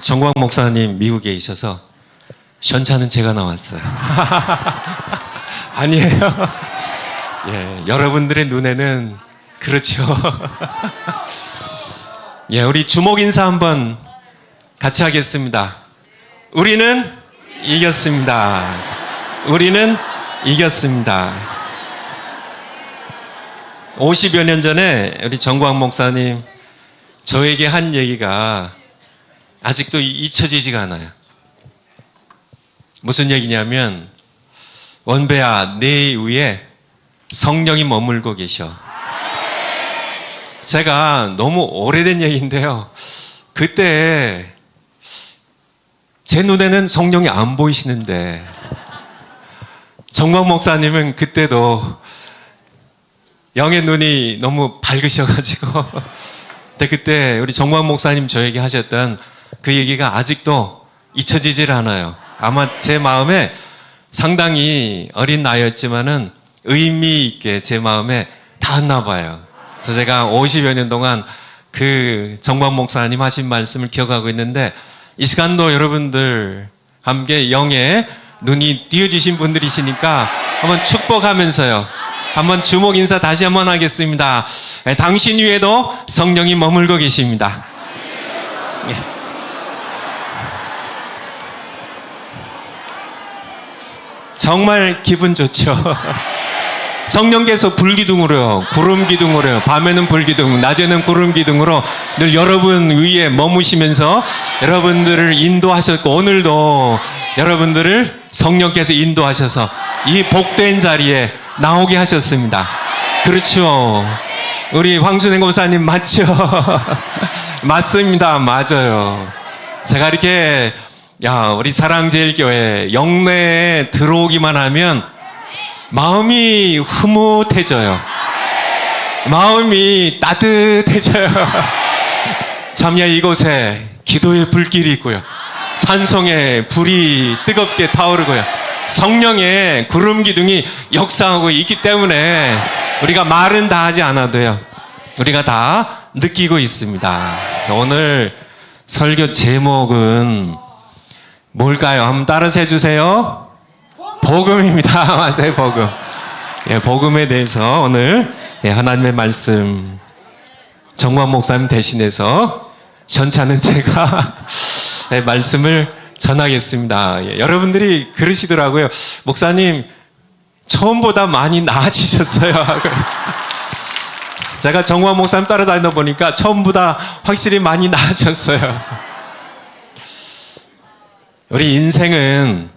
정광 목사님 미국에 있어서 현차는 제가 나왔어요. 아니에요. 예, 여러분들의 눈에는 그렇죠. 예, 우리 주목 인사 한번 같이 하겠습니다. 우리는 이겼습니다. 우리는 이겼습니다. 50여 년 전에 우리 정광 목사님 저에게 한 얘기가 아직도 잊혀지지가 않아요. 무슨 얘기냐면, 원배야, 내 위에 성령이 머물고 계셔. 제가 너무 오래된 얘기인데요, 그때 제 눈에는 성령이 안 보이시는데 정광 목사님은 그때도 영의 눈이 너무 밝으셔가지고 근데 그때 우리 정광 목사님 저에게 하셨던 그 얘기가 아직도 잊혀지질 않아요. 아마 제 마음에 상당히 어린 나이였지만은 의미 있게 제 마음에 닿았나 봐요. 그래서 제가 50여 년 동안 그 정광 목사님 하신 말씀을 기억하고 있는데, 이 시간도 여러분들 함께 영의 눈이 띄어지신 분들이시니까 한번 축복하면서요, 한번 주목 인사 다시 한번 하겠습니다. 당신 위에도 성령이 머물고 계십니다. 예. 정말 기분 좋죠. 성령께서 불기둥으로요, 구름기둥으로요, 밤에는 불기둥, 낮에는 구름기둥으로 늘 여러분 위에 머무시면서 여러분들을 인도하셨고, 오늘도 여러분들을 성령께서 인도하셔서 이 복된 자리에 나오게 하셨습니다. 그렇죠. 우리 황순행 권사님 맞죠? 맞습니다. 맞아요. 제가 이렇게 우리 사랑제일교회 영내에 들어오기만 하면 마음이 흐뭇해져요. 마음이 따뜻해져요. 참야, 이곳에 기도의 불길이 있고요, 찬송의 불이 뜨겁게 타오르고요, 성령의 구름 기둥이 역사하고 있기 때문에 우리가 말은 다 하지 않아도요, 우리가 다 느끼고 있습니다. 그래서 오늘 설교 제목은 뭘까요? 한번 따라서 해주세요. 복음입니다. 맞아요, 복음. 예, 복음에 대해서 오늘 하나님의 말씀 정광 목사님 대신해서 현차는 제가 말씀을 전하겠습니다. 예, 여러분들이 그러시더라고요. 목사님, 처음보다 많이 나아지셨어요. 제가 정광 목사님 따라다니다 보니까 처음보다 확실히 많이 나아졌어요. 우리 인생은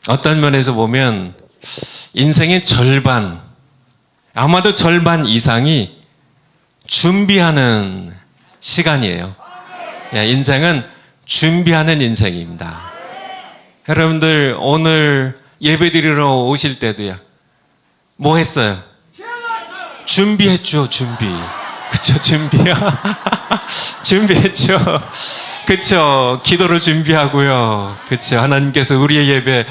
어떤 면에서 보면 인생의 절반, 아마도 절반 이상이 준비하는 시간이에요. 인생은 준비하는 인생입니다. 여러분들 오늘 예배드리러 오실 때도요, 뭐 했어요? 준비했죠. 준비. 그쵸, 준비야. 준비했죠. 그쵸. 기도로 준비하고요. 그쵸. 하나님께서 우리의 예배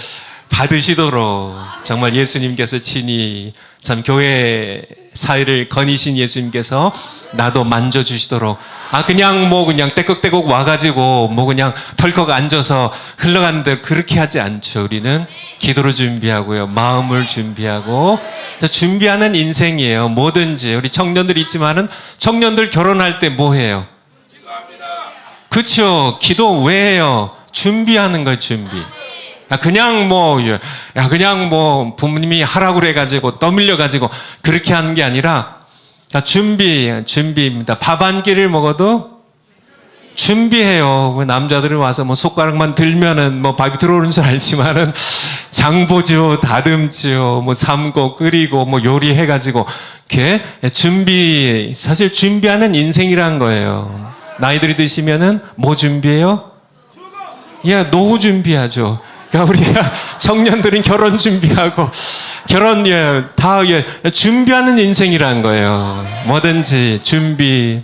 받으시도록 정말 예수님께서 친히 참 교회 사회를 거니신 예수님께서 나도 만져주시도록, 그냥 떼걱떼걱 와가지고 그냥 덜컥 앉아서 흘러가는데 그렇게 하지 않죠. 우리는 기도로 준비하고요, 마음을 준비하고 준비하는 인생이에요. 뭐든지. 우리 청년들 있지만은 청년들 결혼할 때 뭐 해요? 그쵸. 기도 왜 해요? 준비하는 거예요. 준비. 그냥 부모님이 하라고 그래가지고 떠밀려가지고 그렇게 하는 게 아니라 준비입니다. 밥 한 끼를 먹어도 준비해요. 남자들은 와서 숟가락만 들면은 밥이 들어오는 줄 알지만은 장보죠, 다듬죠, 삶고 끓이고 요리해가지고 이렇게 사실 준비하는 인생이란 거예요. 나이들이 드시면은 뭐 준비해요? 노후 준비하죠. 그러니까 우리가 청년들은 결혼 준비하고 다 준비하는 인생이란 거예요. 뭐든지 준비.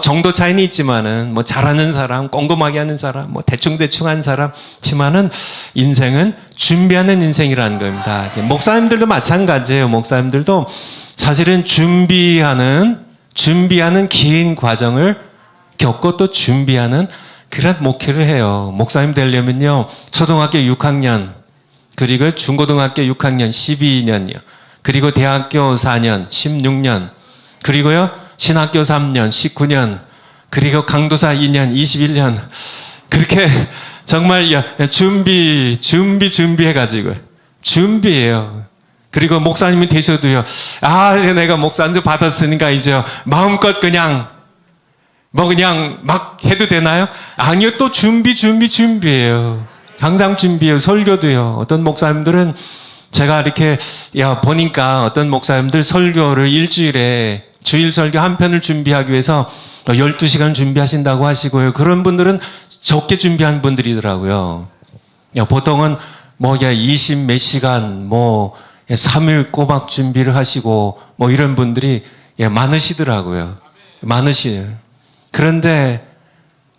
정도 차이는 있지만은 잘하는 사람, 꼼꼼하게 하는 사람, 대충대충 한 사람지만은 인생은 준비하는 인생이라는 겁니다. 목사님들도 마찬가지예요. 목사님들도 사실은 준비하는 긴 과정을 겪고 또 준비하는 그런 목회를 해요. 목사님 되려면요, 초등학교 6학년, 그리고 중고등학교 6학년 12년이요. 그리고 대학교 4년, 16년, 그리고요, 신학교 3년, 19년, 그리고 강도사 2년, 21년. 그렇게 정말 준비해가지고. 준비해요. 그리고 목사님이 되셔도요, 내가 목사님 받았으니까 이제 마음껏 그냥 막 해도 되나요? 아니요, 또 준비해요. 항상 준비해요. 설교도요. 어떤 목사님들은 제가 이렇게 보니까 어떤 목사님들 설교를 일주일에 주일 설교 한 편을 준비하기 위해서 12시간 준비하신다고 하시고요. 그런 분들은 적게 준비한 분들이더라고요. 보통은 20 몇 시간, 3일 꼬박 준비를 하시고, 이런 분들이 많으시더라고요. 많으시요. 그런데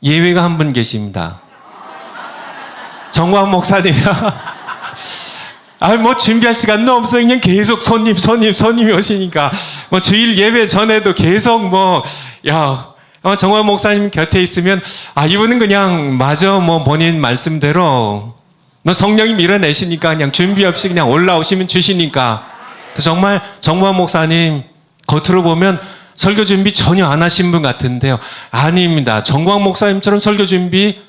예외가 한 분 계십니다. 정광 목사님이요. 준비할 시간도 없어. 그냥 계속 손님이 오시니까. 주일 예배 전에도 계속 정광 목사님 곁에 있으면, 이분은 그냥 본인 말씀대로, 성령이 밀어내시니까 그냥 준비 없이 그냥 올라오시면 주시니까. 정말 정광 목사님 겉으로 보면 설교 준비 전혀 안 하신 분 같은데요. 아닙니다. 정광 목사님처럼 설교 준비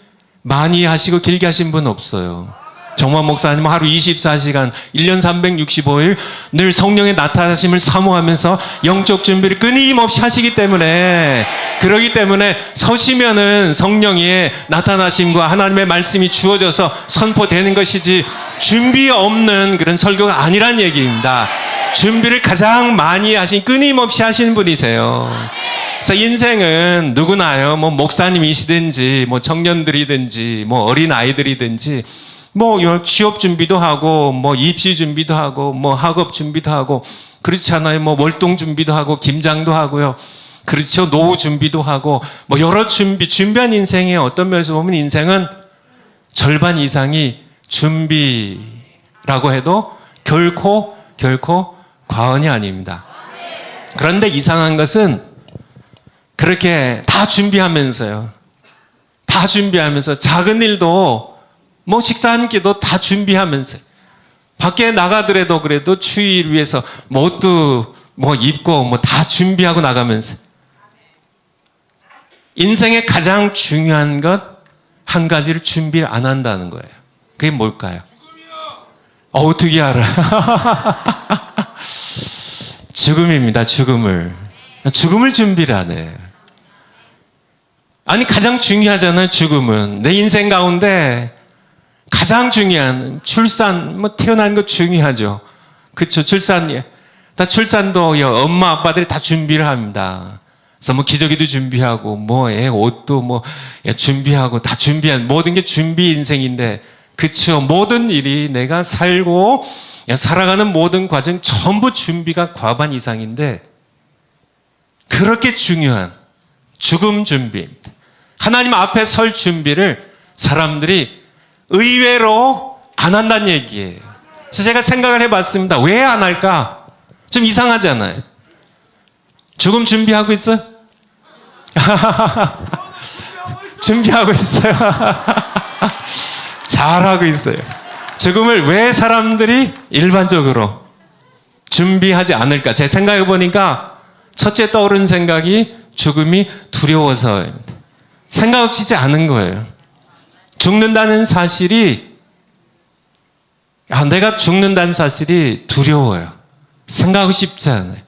많이 하시고 길게 하신 분 없어요. 정광 목사님은 하루 24시간, 1년 365일 늘 성령의 나타나심을 사모하면서 영적 준비를 끊임없이 하시기 때문에, 그러기 때문에 서시면은 성령의 나타나심과 하나님의 말씀이 주어져서 선포되는 것이지 준비 없는 그런 설교가 아니란 얘기입니다. 준비를 가장 많이 끊임없이 하시는 분이세요. 그래서 인생은 누구나요, 목사님이시든지, 청년들이든지, 어린 아이들이든지, 취업 준비도 하고, 입시 준비도 하고, 학업 준비도 하고, 그렇잖아요. 월동 준비도 하고, 김장도 하고요. 그렇죠. 노후 준비도 하고, 여러 준비한 인생에 어떤 면에서 보면 인생은 절반 이상이 준비라고 해도 결코 과언이 아닙니다. 그런데 이상한 것은 그렇게 다 준비하면서 작은 일도 식사 한 끼도 다 준비하면서 밖에 나가더라도 그래도 추위를 위해서 옷도 입고 다 준비하고 나가면서 인생의 가장 중요한 것 한 가지를 준비를 안 한다는 거예요. 그게 뭘까요? 어떻게 알아? 죽음입니다. 죽음을 준비를 안 해요. 가장 중요하잖아요. 죽음은 내 인생 가운데 가장 중요한 출산, 태어난 거 중요하죠. 그쵸? 출산도 엄마 아빠들이 다 준비를 합니다. 그래서 기저귀도 준비하고 애 옷도 준비하고 다 준비한 모든 게 준비 인생인데, 그쵸? 모든 일이 내가 살고 살아가는 모든 과정 전부 준비가 과반 이상인데, 그렇게 중요한 죽음 준비입니다. 하나님 앞에 설 준비를 사람들이 의외로 안 한다는 얘기예요. 그래서 제가 생각을 해봤습니다. 왜 안 할까? 좀 이상하잖아요. 죽음 준비하고 있어? 준비하고 있어요. 잘하고 있어요. 죽음을 왜 사람들이 일반적으로 준비하지 않을까? 제 생각해 보니까 첫째 떠오른 생각이 죽음이 두려워서입니다. 생각 없이 않은 거예요. 죽는다는 사실이, 내가 죽는다는 사실이 두려워요. 생각하고 싶지 않아요.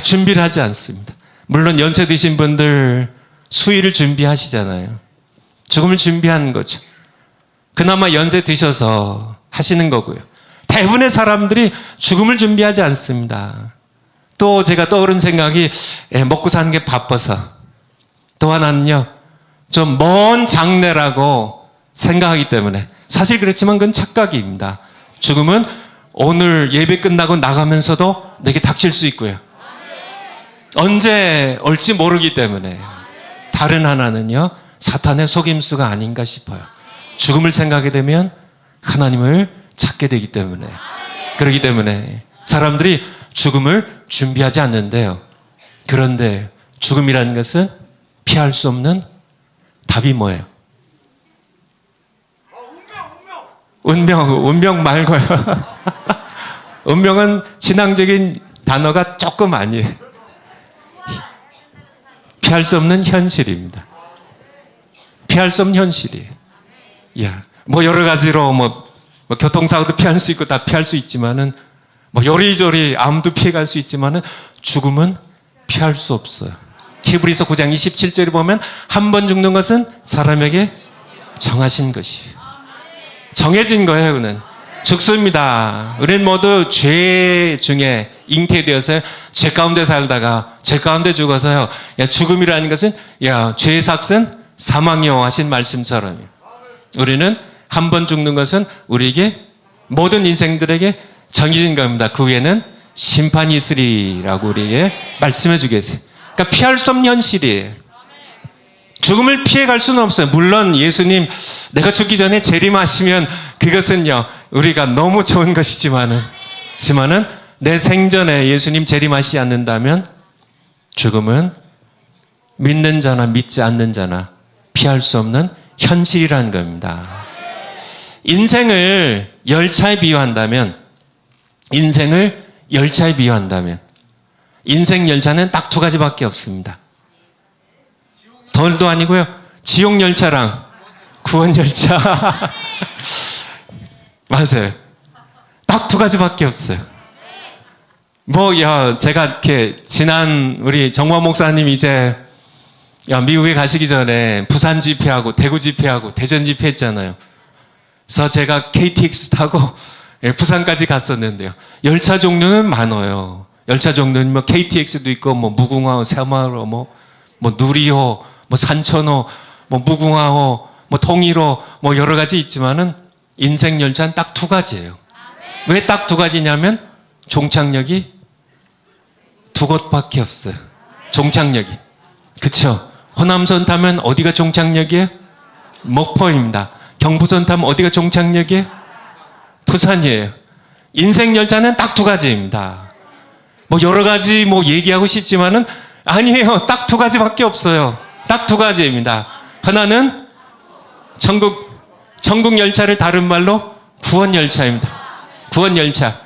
준비를 하지 않습니다. 물론 연세 드신 분들 수의를 준비하시잖아요. 죽음을 준비하는 거죠. 그나마 연세 드셔서 하시는 거고요. 대부분의 사람들이 죽음을 준비하지 않습니다. 또 제가 떠오른 생각이, 먹고 사는 게 바빠서. 또 하나는요, 좀 먼 장래라고 생각하기 때문에. 사실 그렇지만 그건 착각입니다. 죽음은 오늘 예배 끝나고 나가면서도 내게 닥칠 수 있고요. 언제 올지 모르기 때문에. 다른 하나는요, 사탄의 속임수가 아닌가 싶어요. 죽음을 생각하게 되면 하나님을 찾게 되기 때문에. 그렇기 때문에 사람들이 죽음을 준비하지 않는데요. 그런데 죽음이라는 것은 피할 수 없는 답이 뭐예요? 운명 말고요. 운명은 신앙적인 단어가 조금 아니에요. 피할 수 없는 현실입니다. 피할 수 없는 현실이에요. 야, 뭐 여러 가지로 뭐 교통사고도 피할 수 있고 다 피할 수 있지만은 뭐 요리조리 암도 피해갈 수 있지만은 죽음은 피할 수 없어요. 히브리서 9장 27절에 보면 한 번 죽는 것은 사람에게 정하신 것이에요. 정해진 거예요. 그는 죽습니다. 우리는 모두 죄 중에 잉태되어서 죄 가운데 살다가 죄 가운데 죽어서요. 죽음이라는 것은 죄의 삭은 사망이요 하신 말씀처럼 우리는 한 번 죽는 것은 우리에게 모든 인생들에게 정해진 겁니다. 그 후에는 심판이 있으리라고 우리에게 말씀해 주겠어요. 그러니까 피할 수 없는 현실이에요. 죽음을 피해갈 수는 없어요. 물론 예수님 내가 죽기 전에 재림하시면 그것은요 우리가 너무 좋은 것이지만은 내 생전에 예수님 재림하시지 않는다면 죽음은 믿는 자나 믿지 않는 자나 피할 수 없는 현실이라는 겁니다. 인생을 열차에 비유한다면 인생 열차는 딱 두 가지밖에 없습니다. 덜도 아니고요. 지옥 열차랑 구원 열차. 맞아요. 딱 두 가지밖에 없어요. 제가 이렇게 지난 우리 정화 목사님 이제 미국에 가시기 전에 부산 집회하고 대구 집회하고 대전 집회했잖아요. 그래서 제가 KTX 타고 부산까지 갔었는데요. 열차 종류는 많아요. 열차 종류는 뭐 KTX도 있고 뭐 무궁화호, 새마을호, 뭐 누리호, 뭐 산천호, 뭐 무궁화호, 뭐 통일호, 뭐 여러 가지 있지만은 인생 열차는 딱 두 가지예요. 왜 딱 두 가지냐면 종착역이 두 곳밖에 없어요. 종착역이. 그쵸? 호남선 타면 어디가 종착역이에요? 목포입니다. 경부선 타면 어디가 종착역이에요? 부산이에요. 인생 열차는 딱 두 가지입니다. 여러 가지 얘기하고 싶지만은 아니에요. 딱 두 가지밖에 없어요. 딱 두 가지입니다. 하나는 천국 열차를 다른 말로 구원 열차입니다. 구원 열차.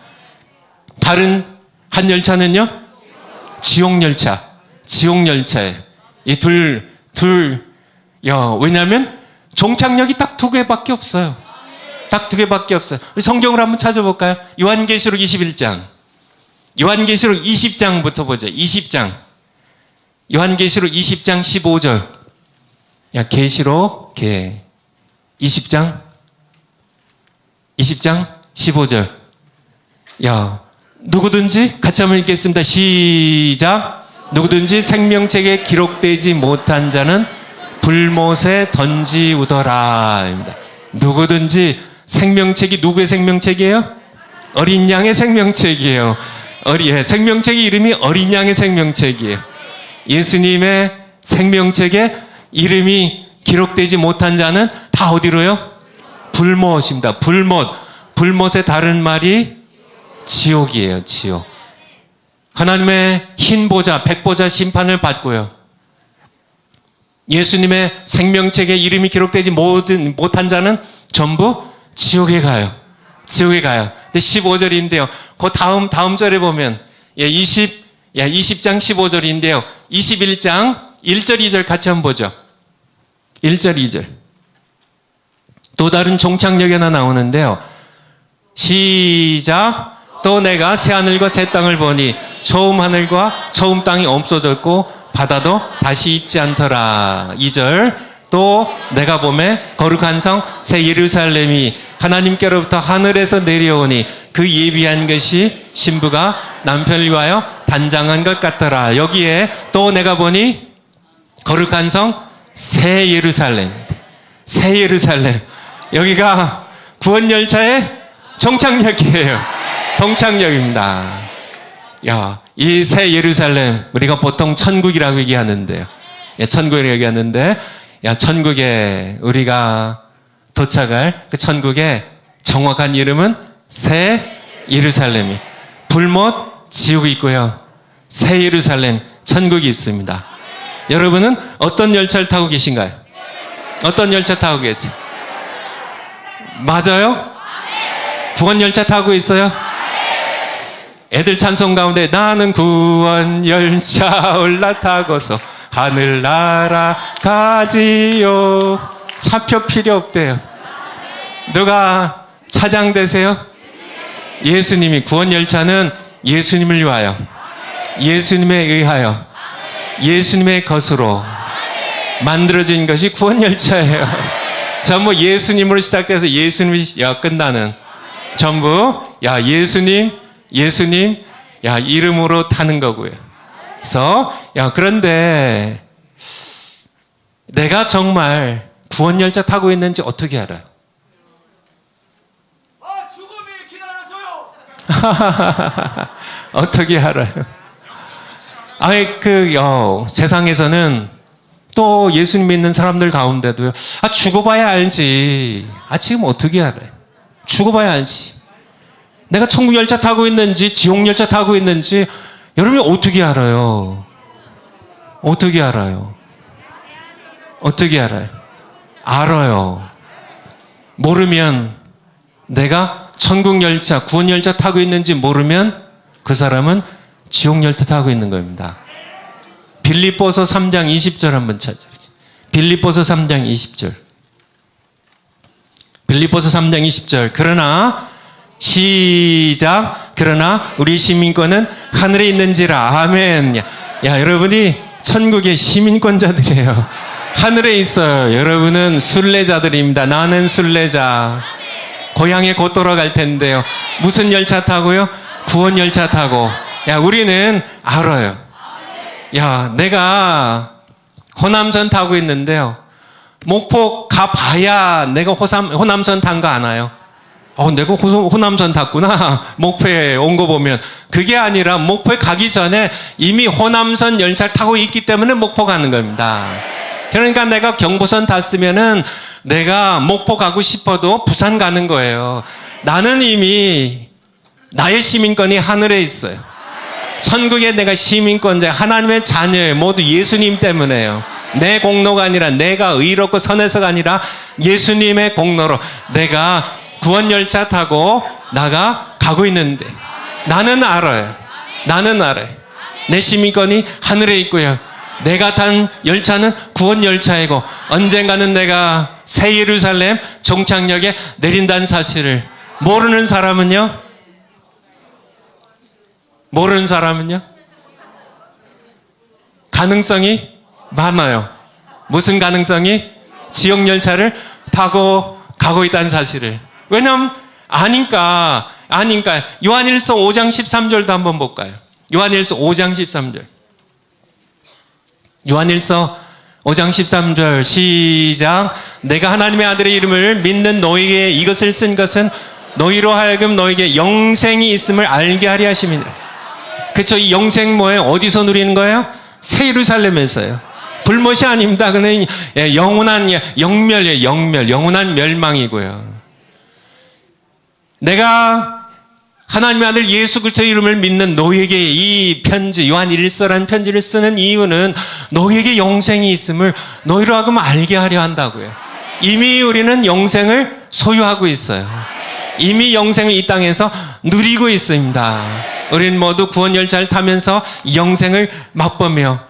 다른 한 열차는요? 지옥 열차. 지옥 열차예요. 이 왜냐하면 종착역이 딱 두 개밖에 없어요. 딱 두 개밖에 없어요. 우리 성경을 한번 찾아볼까요? 요한계시록 21장. 요한계시록 20장부터 보죠. 20장. 요한계시록 20장 15절. 계시록 20장 15절. 누구든지 같이 한번 읽겠습니다. 시작. 누구든지 생명책에 기록되지 못한 자는 불못에 던지우더라. 누구든지 생명책이 누구의 생명책이에요? 어린 양의 생명책이에요. 생명책의 이름이 어린 양의 생명책이에요. 예수님의 생명책에 이름이 기록되지 못한 자는 다 어디로요? 불못입니다. 불못의 다른 말이 지옥이에요. 지옥. 하나님의 흰 보좌, 백보좌 심판을 받고요. 예수님의 생명책에 이름이 기록되지 못한 자는 전부 지옥에 가요. 지옥에 가요. 근데 15절인데요. 그 다음 절에 보면 20장 15절인데요. 21장 1절 2절 같이 한번 보죠. 1절 2절. 또 다른 종착역이 하나 나오는데요. 시작. 또 내가 새 하늘과 새 땅을 보니 처음 하늘과 처음 땅이 없어졌고 바다도 다시 있지 않더라. 2절. 또 내가 보매 거룩한 성 새 예루살렘이 하나님께로부터 하늘에서 내려오니 그 예비한 것이 신부가 남편을 위하여 단장한 것 같더라. 여기에 또 내가 보니 거룩한 성 새 예루살렘. 새 예루살렘. 여기가 구원 열차의 종착역이에요. 동착역입니다. 이 새 예루살렘 우리가 보통 천국이라고 얘기하는데요. 천국이라고 얘기하는데 천국에 우리가 도착할 그 천국의 정확한 이름은 새 예루살렘이 불못 지옥이 있고요. 새 예루살렘 천국이 있습니다. 여러분은 어떤 열차를 타고 계신가요? 어떤 열차 타고 계세요? 맞아요? 구원 열차 타고 있어요? 애들 찬송 가운데 나는 구원 열차 올라타고서 하늘 날아가지요. 차표 필요 없대요. 누가 차장되세요? 예수님이. 구원 열차는 예수님을 위하여, 예수님에 의하여, 예수님의 것으로 만들어진 것이 구원 열차예요. 전부 예수님으로 시작돼서 예수님이 끝나는, 전부 예수님 이름으로 타는 거고요. 그래서 그런데 내가 정말 구원 열차 타고 있는지 어떻게 알아요? 죽음이 기다려줘요. 어떻게 알아요? 세상에서는 또 예수님 믿는 사람들 가운데도요. 죽어봐야 알지. 지금 어떻게 알아요? 죽어봐야 알지. 내가 천국 열차 타고 있는지 지옥 열차 타고 있는지 여러분이 어떻게 알아요? 어떻게 알아요? 어떻게 알아요? 알아요. 모르면, 내가 천국 열차, 구원 열차 타고 있는지 모르면 그 사람은 지옥 열차 타고 있는 겁니다. 빌립보서 3장 20절 한번 찾아보죠. 빌립보서 3장 20절. 빌립보서 3장 20절. 그러나 시작. 그러나 우리 시민권은 하늘에 있는지라. 아멘. 여러분이 천국의 시민권자들이에요. 하늘에 있어요. 여러분은 순례자들입니다. 나는 순례자. 고향에 곧 돌아갈 텐데요. 무슨 열차 타고요? 구원 열차 타고. 우리는 알아요. 내가 호남선 타고 있는데요. 목포 가봐야 내가 호남선 탄 거 아나요? 내가 호남선 탔구나. 목포에 온 거 보면. 그게 아니라 목포에 가기 전에 이미 호남선 열차를 타고 있기 때문에 목포 가는 겁니다. 그러니까 내가 경부선 탔으면은 내가 목포 가고 싶어도 부산 가는 거예요. 나는 이미 나의 시민권이 하늘에 있어요. 천국에 내가 시민권자, 하나님의 자녀예요. 모두 예수님 때문에요. 내 공로가 아니라, 내가 의롭고 선해서가 아니라 예수님의 공로로 내가 구원 열차 타고 나가 가고 있는데, 나는 알아요. 나는 알아요. 내 시민권이 하늘에 있고요. 내가 탄 열차는 구원 열차이고, 언젠가는 내가 새 예루살렘 종착역에 내린다는 사실을 모르는 사람은요? 모르는 사람은요? 가능성이 많아요. 무슨 가능성이? 지옥 열차를 타고 가고 있다는 사실을. 왜냐면 아니까. 요한일서 5장 13절도 한번 볼까요? 요한일서 5장 13절. 요한일서 5장 13절 시작. 내가 하나님의 아들의 이름을 믿는 너희에게 이것을 쓴 것은 너희로 하여금 너희에게 영생이 있음을 알게 하려 하심이니라. 그렇죠? 이 영생 뭐예요? 어디서 누리는 거예요? 새 예루살렘에서요. 불못이 아닙니다. 그는 영원한 영멸이에요. 영원한 멸망이고요. 내가 하나님의 아들 예수 그리스도의 이름을 믿는 너희에게 이 편지, 요한 1서라는 편지를 쓰는 이유는 너희에게 영생이 있음을 너희로 하여금 알게 하려 한다고요. 이미 우리는 영생을 소유하고 있어요. 이미 영생을 이 땅에서 누리고 있습니다. 우리는 모두 구원 열차를 타면서 영생을 맛보며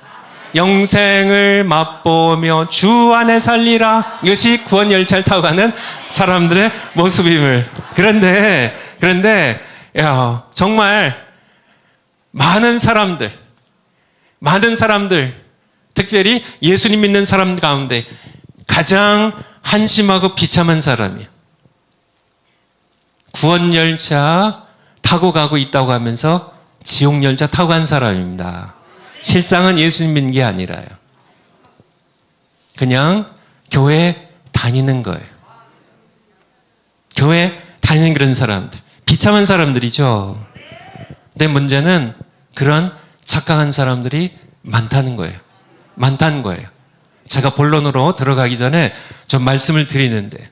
주 안에 살리라. 이것이 구원 열차를 타고 가는 사람들의 모습임을. 그런데 정말 많은 사람들, 특별히 예수님 믿는 사람 가운데 가장 한심하고 비참한 사람이에요. 구원 열차 타고 가고 있다고 하면서 지옥 열차 타고 간 사람입니다. 실상은 예수님 믿는 게 아니라요. 그냥 교회 다니는 거예요. 교회 다니는 그런 사람들. 비참한 사람들이죠. 근데 문제는 그런 착각한 사람들이 많다는 거예요. 제가 본론으로 들어가기 전에 좀 말씀을 드리는데,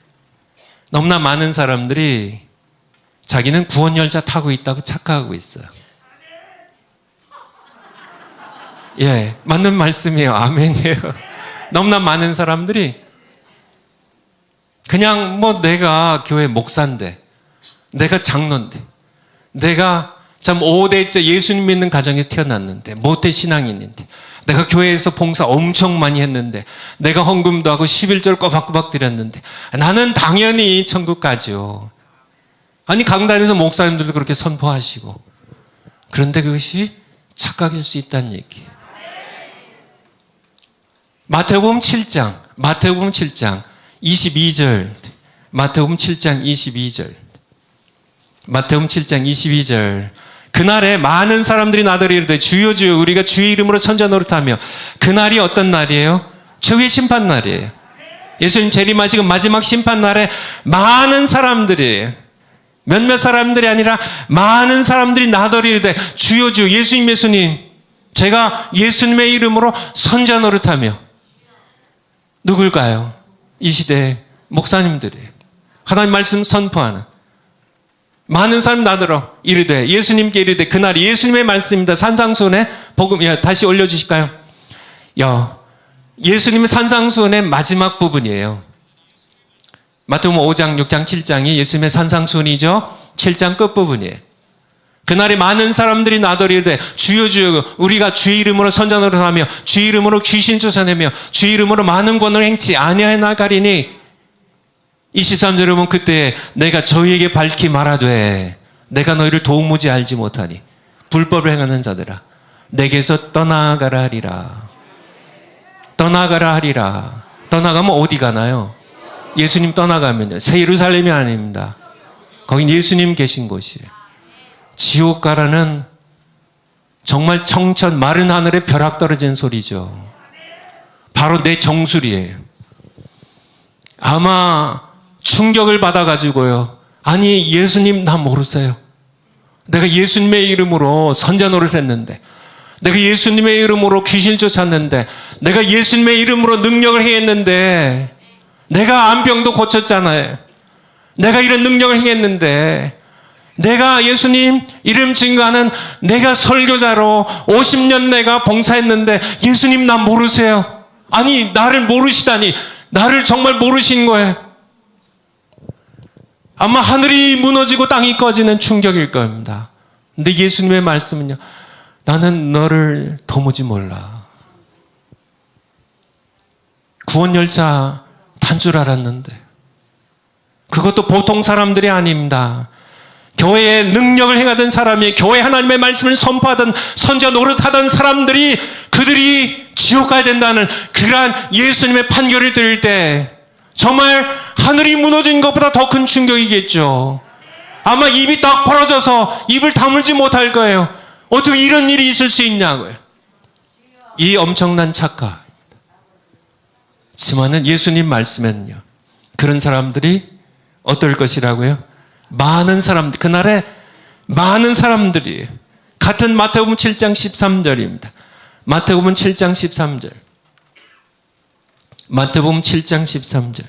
너무나 많은 사람들이 자기는 구원 열차 타고 있다고 착각하고 있어요. 맞는 말씀이에요. 아멘이에요. 너무나 많은 사람들이 그냥 내가 교회 목사인데, 내가 장로인데, 내가 참 5대째 예수님 믿는 가정에 태어났는데, 모태 신앙이 있는데, 내가 교회에서 봉사 엄청 많이 했는데, 내가 헌금도 하고 11절 꼬박꼬박 드렸는데, 나는 당연히 천국 가죠. 아니, 강단에서 목사님들도 그렇게 선포하시고. 그런데 그것이 착각일 수 있다는 얘기예요. 마태복음 7장 22절. 마태복음 7장 22절. 마태복음 7장 22절. 그날에 많은 사람들이 나더러 이르되 주여 주여 우리가 주의 이름으로 선자 노릇하며. 그날이 어떤 날이에요? 최후의 심판 날이에요. 예수님 재림하시고 마지막 심판 날에 많은 사람들이, 몇몇 사람들이 아니라 많은 사람들이 나더러 이르되 주여 주여 예수님 제가 예수님의 이름으로 선자 노릇하며. 누굴까요? 이 시대 목사님들이에요. 하나님 말씀 선포하는 많은 사람 나더러 이르되, 예수님께 이르되, 그날이 예수님의 말씀입니다. 산상수훈의 복음, 다시 올려주실까요? 예수님의 산상수훈의 마지막 부분이에요. 마태복음 5장, 6장, 7장이 예수님의 산상수훈이죠. 7장 끝부분이에요. 그날에 많은 사람들이 나더러 이르되 주여 주여 우리가 주의 이름으로 선자 노릇하며 주의 이름으로 귀신 쫓아내며 주의 이름으로 많은 권을 행치 아니하나가리니. 23절 여러분, 그때 내가 저희에게 밝히 말하되 내가 너희를 도무지 알지 못하니 불법을 행하는 자들아 내게서 떠나가라 하리라. 떠나가라 하리라. 떠나가면 어디 가나요? 예수님 떠나가면요, 새 예루살렘이 아닙니다. 거긴 예수님 계신 곳이에요. 지옥 가라는 정말 청천 마른 하늘에 벼락 떨어진 소리죠. 바로 내 정수리예요. 아마 충격을 받아가지고요, 아니 예수님 나 모르세요. 내가 예수님의 이름으로 선자 노릇했는데, 내가 예수님의 이름으로 귀신 쫓았는데, 내가 예수님의 이름으로 능력을 행했는데, 내가 암병도 고쳤잖아요. 내가 이런 능력을 행했는데, 내가 예수님 이름 증거하는 내가 설교자로 50년 내가 봉사했는데 예수님 나 모르세요. 아니 나를 모르시다니, 나를 정말 모르신 거예요. 아마 하늘이 무너지고 땅이 꺼지는 충격일 겁니다. 근데 예수님의 말씀은요, 나는 너를 도무지 몰라. 구원열차 탄 줄 알았는데 그것도 보통 사람들이 아닙니다. 교회에 능력을 행하던 사람이, 교회 하나님의 말씀을 선포하던 선자 노릇하던 사람들이, 그들이 지옥 가야 된다는 그러한 예수님의 판결을 들을 때 정말 하늘이 무너진 것보다 더 큰 충격이겠죠. 아마 입이 딱 벌어져서 입을 다물지 못할 거예요. 어떻게 이런 일이 있을 수 있냐고요. 이 엄청난 착각. 하지만은 예수님 말씀에는요, 그런 사람들이 어떨 것이라고요? 많은 사람들, 그날에 많은 사람들이, 같은 마태복음 7장 13절입니다. 마태복음 7장 13절. 마태복음 7장 13절.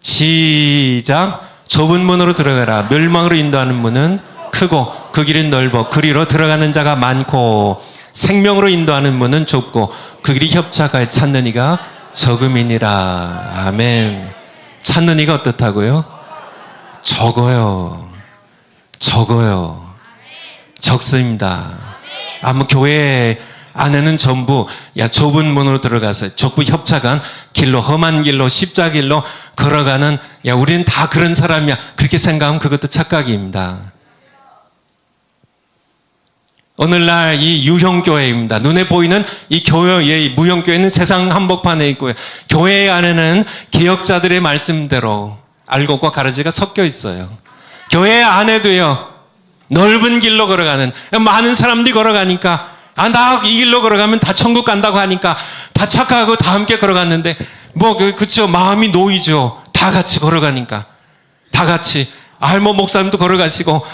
시작. 좁은 문으로 들어가라. 멸망으로 인도하는 문은 크고 그 길은 넓어 그리로 들어가는 자가 많고, 생명으로 인도하는 문은 좁고 그 길이 협착하여 찾는 이가 적음이니라. 아멘. 찾는 이가 어떻다고요? 적어요. 적습니다. 아마 교회 안에는 전부 좁은 문으로 들어가서 좁고 협착한 길로, 험한 길로, 십자길로 걸어가는, 우리는 다 그런 사람이야, 그렇게 생각하면 그것도 착각입니다. 오늘날 이 유형교회입니다. 눈에 보이는 이 교회의 무형교회는 세상 한복판에 있고요, 교회 안에는 개혁자들의 말씀대로 알곡과 가라지가 섞여 있어요. 교회 안에도요, 넓은 길로 걸어가는, 많은 사람들이 걸어가니까, 나 이 길로 걸어가면 다 천국 간다고 하니까 다 착각하고 다 함께 걸어갔는데, 그쵸, 마음이 놓이죠. 다 같이 걸어가니까. 다 같이. 목사님도 걸어가시고,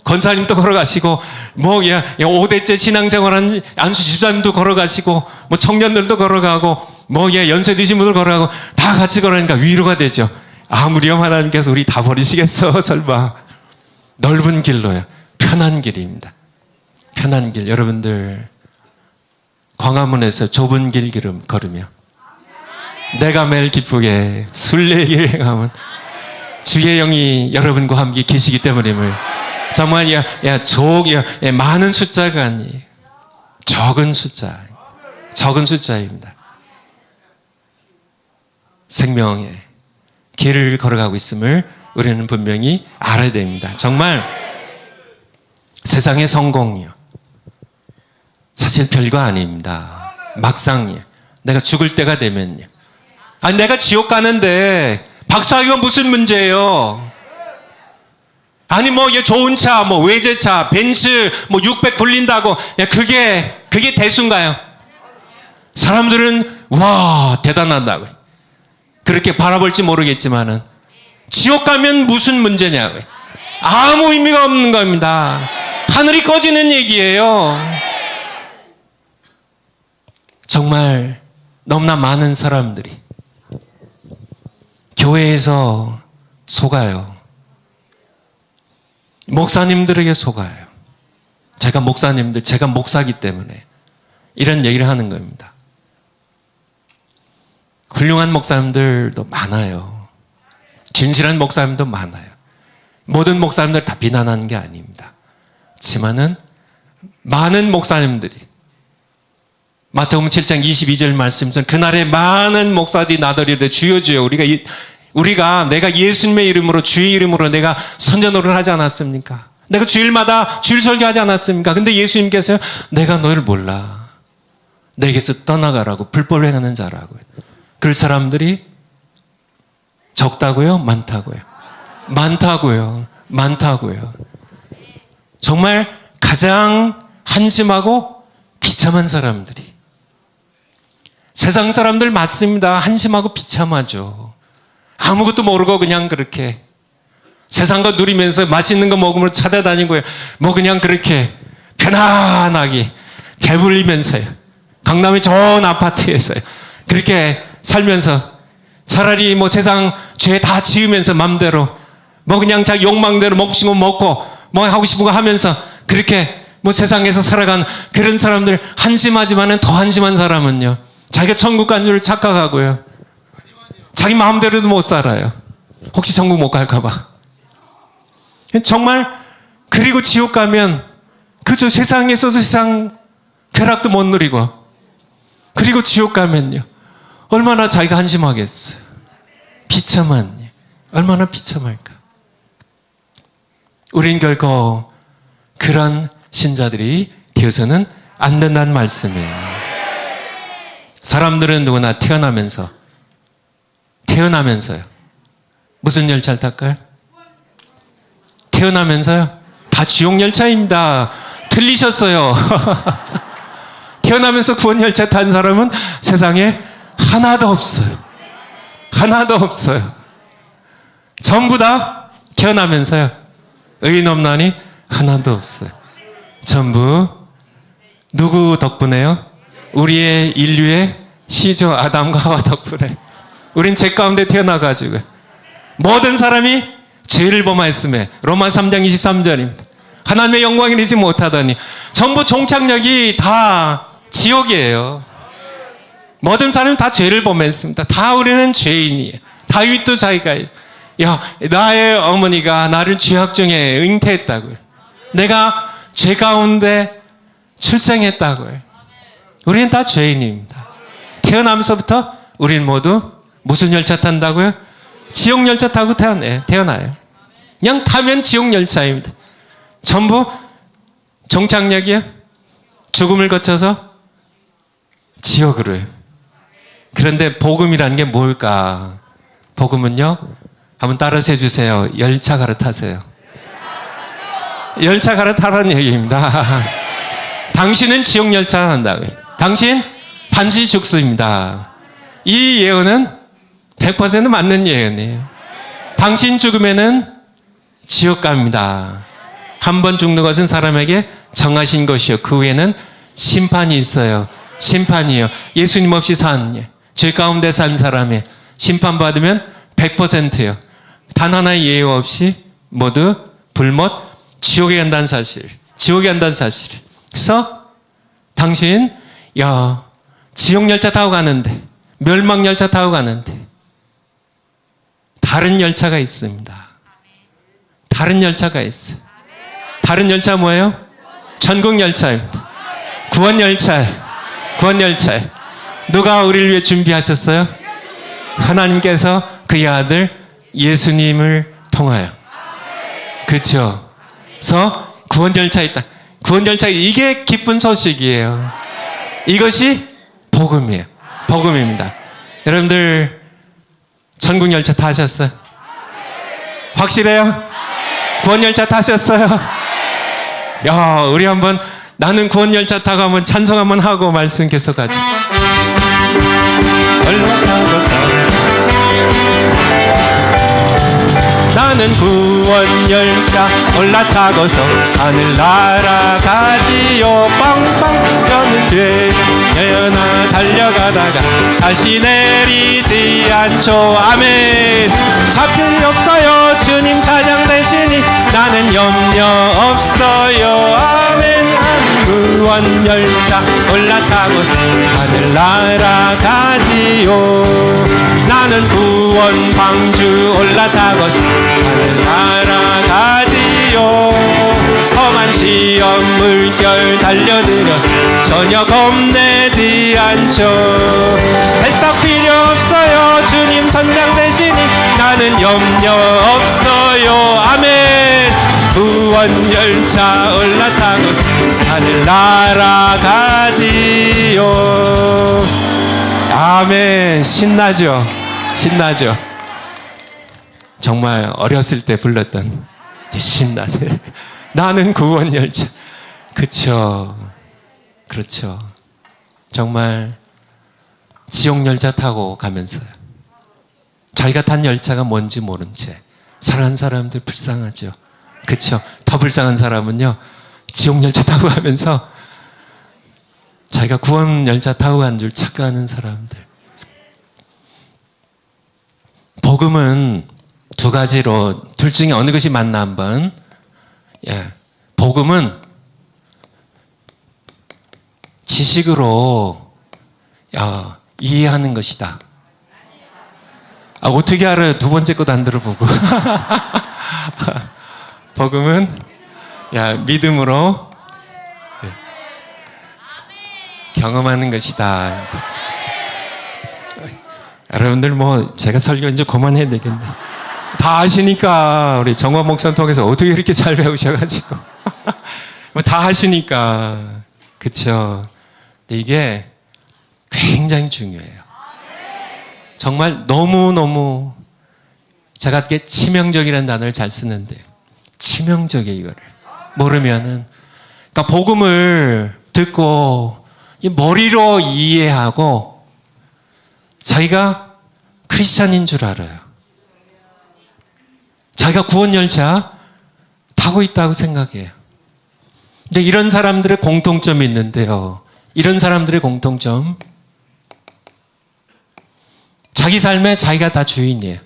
권사님도 걸어가시고, 5대째 신앙생활하는 안수 집사님도 걸어가시고, 청년들도 걸어가고, 연세 드신 분들 걸어가고, 다 같이 걸으니까 위로가 되죠. 아무렴 하나님께서 우리 다 버리시겠어, 설마. 넓은 길로요. 편한 길입니다. 편한 길. 여러분들, 광화문에서 좁은 길 걸으며 내가 매일 기쁘게 순례의 길 행하면 주의 영이 여러분과 함께 계시기 때문임을. 정말 많은 숫자가 아니에요. 적은 숫자입니다. 생명의 길을 걸어가고 있음을 우리는 분명히 알아야 됩니다. 정말 세상의 성공이요, 사실 별거 아닙니다. 막상이요, 내가 죽을 때가 되면요, 내가 지옥 가는데 박사학위가 무슨 문제예요? 아니 좋은 차, 외제차, 벤츠 600 굴린다고 그게 대수인가요? 사람들은 와 대단하다고 그렇게 바라볼지 모르겠지만은 지옥 가면 무슨 문제냐고요. 아무 의미가 없는 겁니다. 하늘이 꺼지는 얘기예요. 정말 너무나 많은 사람들이 교회에서 속아요. 목사님들에게 속아요. 제가 목사기 때문에 이런 얘기를 하는 겁니다. 훌륭한 목사님들도 많아요. 진실한 목사님도 많아요. 모든 목사님들 다 비난하는 게 아닙니다. 하지만은 많은 목사님들이 마태복음 7장 22절 말씀처럼 그날에 많은 목사들이 나더리되 주여 주여 우리가 내가 예수님의 이름으로 주의 이름으로 내가 선전노를 하지 않았습니까? 내가 주일마다 주일 설교하지 않았습니까? 근데 예수님께서 내가 너를 몰라, 내게서 떠나가라고, 불법을 행하는 자라고. 그럴 사람들이 적다고요? 많다고요? 많다고요. 정말 가장 한심하고 비참한 사람들이, 세상 사람들 맞습니다. 한심하고 비참하죠. 아무것도 모르고 그냥 그렇게 세상과 누리면서 맛있는 거 먹으면서 찾아다니고요. 그냥 그렇게 편안하게 배불리면서요, 강남의 좋은 아파트에서요, 그렇게 살면서 차라리 세상 죄 다 지으면서 맘대로 그냥 자기 욕망대로 먹고 싶은 거 먹고 하고 싶은 거 하면서 그렇게 세상에서 살아간 그런 사람들, 한심하지만은 더 한심한 사람은요, 자기가 천국 간 줄 착각하고요, 자기 마음대로도 못 살아요. 혹시 천국 못 갈까 봐. 정말. 그리고 지옥 가면 그저 세상에서도 세상 쾌락도 못 누리고, 그리고 지옥 가면요 얼마나 자기가 한심하겠어요. 얼마나 비참할까. 우린 결코 그런 신자들이 되어서는 안 된다는 말씀이에요. 사람들은 누구나 태어나면서요 무슨 열차를 탈까요? 태어나면서요 다 지옥 열차입니다. 틀리셨어요. 태어나면서 구원 열차 탄 사람은 세상에 하나도 없어요. 전부 다 태어나면서요 의인 없나니 하나도 없어요. 전부 누구 덕분에요? 우리의 인류의 시조 아담과 하와 덕분에 우린 죄 가운데 태어나가지고 모든 사람이 죄를 범하였음에, 로마 3장 23절입니다. 하나님의 영광을 이루지 못하더니 전부 종착역이 다 지옥이에요. 모든 사람이 다 죄를 범했습니다. 다 우리는 죄인이에요. 다윗도 자기가 나의 어머니가 나를 죄악 중에 잉태했다고요. 내가 죄 가운데 출생했다고요. 우리는 다 죄인입니다. 태어나면서부터 우리는 모두 무슨 열차 탄다고요? 지옥 열차 타고 태어나요. 그냥 타면 지옥 열차입니다. 전부 종착역이요 죽음을 거쳐서 지옥으로요. 그런데 복음이라는 게 뭘까? 복음은요, 한번 따라서 해주세요. 열차 갈아타세요. 열차 갈아타라는 얘기입니다. 당신은 지옥 열차 탄다고요. 당신 반드시 죽습니다. 이 예언은 100% 맞는 예언이에요. 당신 죽으면은 지옥 갑니다. 한 번 죽는 것은 사람에게 정하신 것이요, 그 후에는 심판이 있어요. 심판이요. 예수님 없이 산, 죄 가운데 산 사람의 심판받으면 100%요. 단 하나의 예외 없이 모두 불못 지옥에 간다는 사실. 그래서 당신 지옥 열차 타고 가는데, 멸망 열차 타고 가는데 다른 열차가 있습니다. 다른 열차가 있어요. 다른 열차 뭐예요? 천국 열차입니다. 구원 열차. 구원 열차. 누가 우리를 위해 준비하셨어요? 하나님께서 그의 아들 예수님을 통하여. 그렇죠. 그래서 구원 열차에 있다. 구원 열차, 이게 기쁜 소식이에요. 이것이 복음이에요. 복음입니다. 여러분들 천국 열차 타셨어요? 확실해요? 구원 열차 타셨어요? 야, 우리 한번 나는 구원 열차 타고 한번 찬송 한번 하고 말씀 계속하죠. 나는 구원 열차 올라타고서 하늘 날아가지요. 빵빵 여는 되려나 달려가다가 다시 내리지 않죠. 아멘. 잡힐 없어요. 주님 차량 대신이 나는 염려 없어요. 아멘. 구원 열차 올라타고서 하늘 날아가지요. 나는 구원 방주 올라타고서 하늘 날아가지요. 험한 시험 물결 달려들어 전혀 겁내지 않죠. 뱃삭 필요 없어요. 주님 선장 대신이 나는 염려 없어요. 아멘. 구원 열차 올라타고서 하늘 날아가지요. 아멘. 신나죠? 신나죠? 정말 어렸을 때 불렀던 신나네. 나는 구원 열차. 그쵸. 그렇죠. 정말 지옥 열차 타고 가면서요. 자기가 탄 열차가 뭔지 모른 채 사랑하는 사람들 불쌍하죠. 그쵸. 더 불쌍한 사람은요, 지옥 열차 타고 가면서 자기가 구원 열차 타고 간 줄 착각하는 사람들. 복음은 두 가지로, 둘 중에 어느 것이 맞나 한번. 예. 복음은 지식으로 이해하는 것이다. 어떻게 알아요? 두 번째 것도 안 들어보고. 복음은 믿음으로 경험하는 것이다. 여러분들 제가 설교 이제 그만해야 되겠네. 다 아시니까, 우리 정화 목사님 통해서 어떻게 이렇게 잘 배우셔가지고. 다 하시니까. 그쵸. 근데 이게 굉장히 중요해요. 정말 너무너무, 제가 이렇게 치명적이라는 단어를 잘 쓰는데, 치명적이에요, 이거를. 모르면은. 그러니까 복음을 듣고, 이 머리로 이해하고, 자기가 크리스찬인 줄 알아요. 자기가 구원 열차 타고 있다고 생각해요. 근데 이런 사람들의 공통점이 있는데요. 이런 사람들의 공통점. 자기 삶에 자기가 다 주인이에요.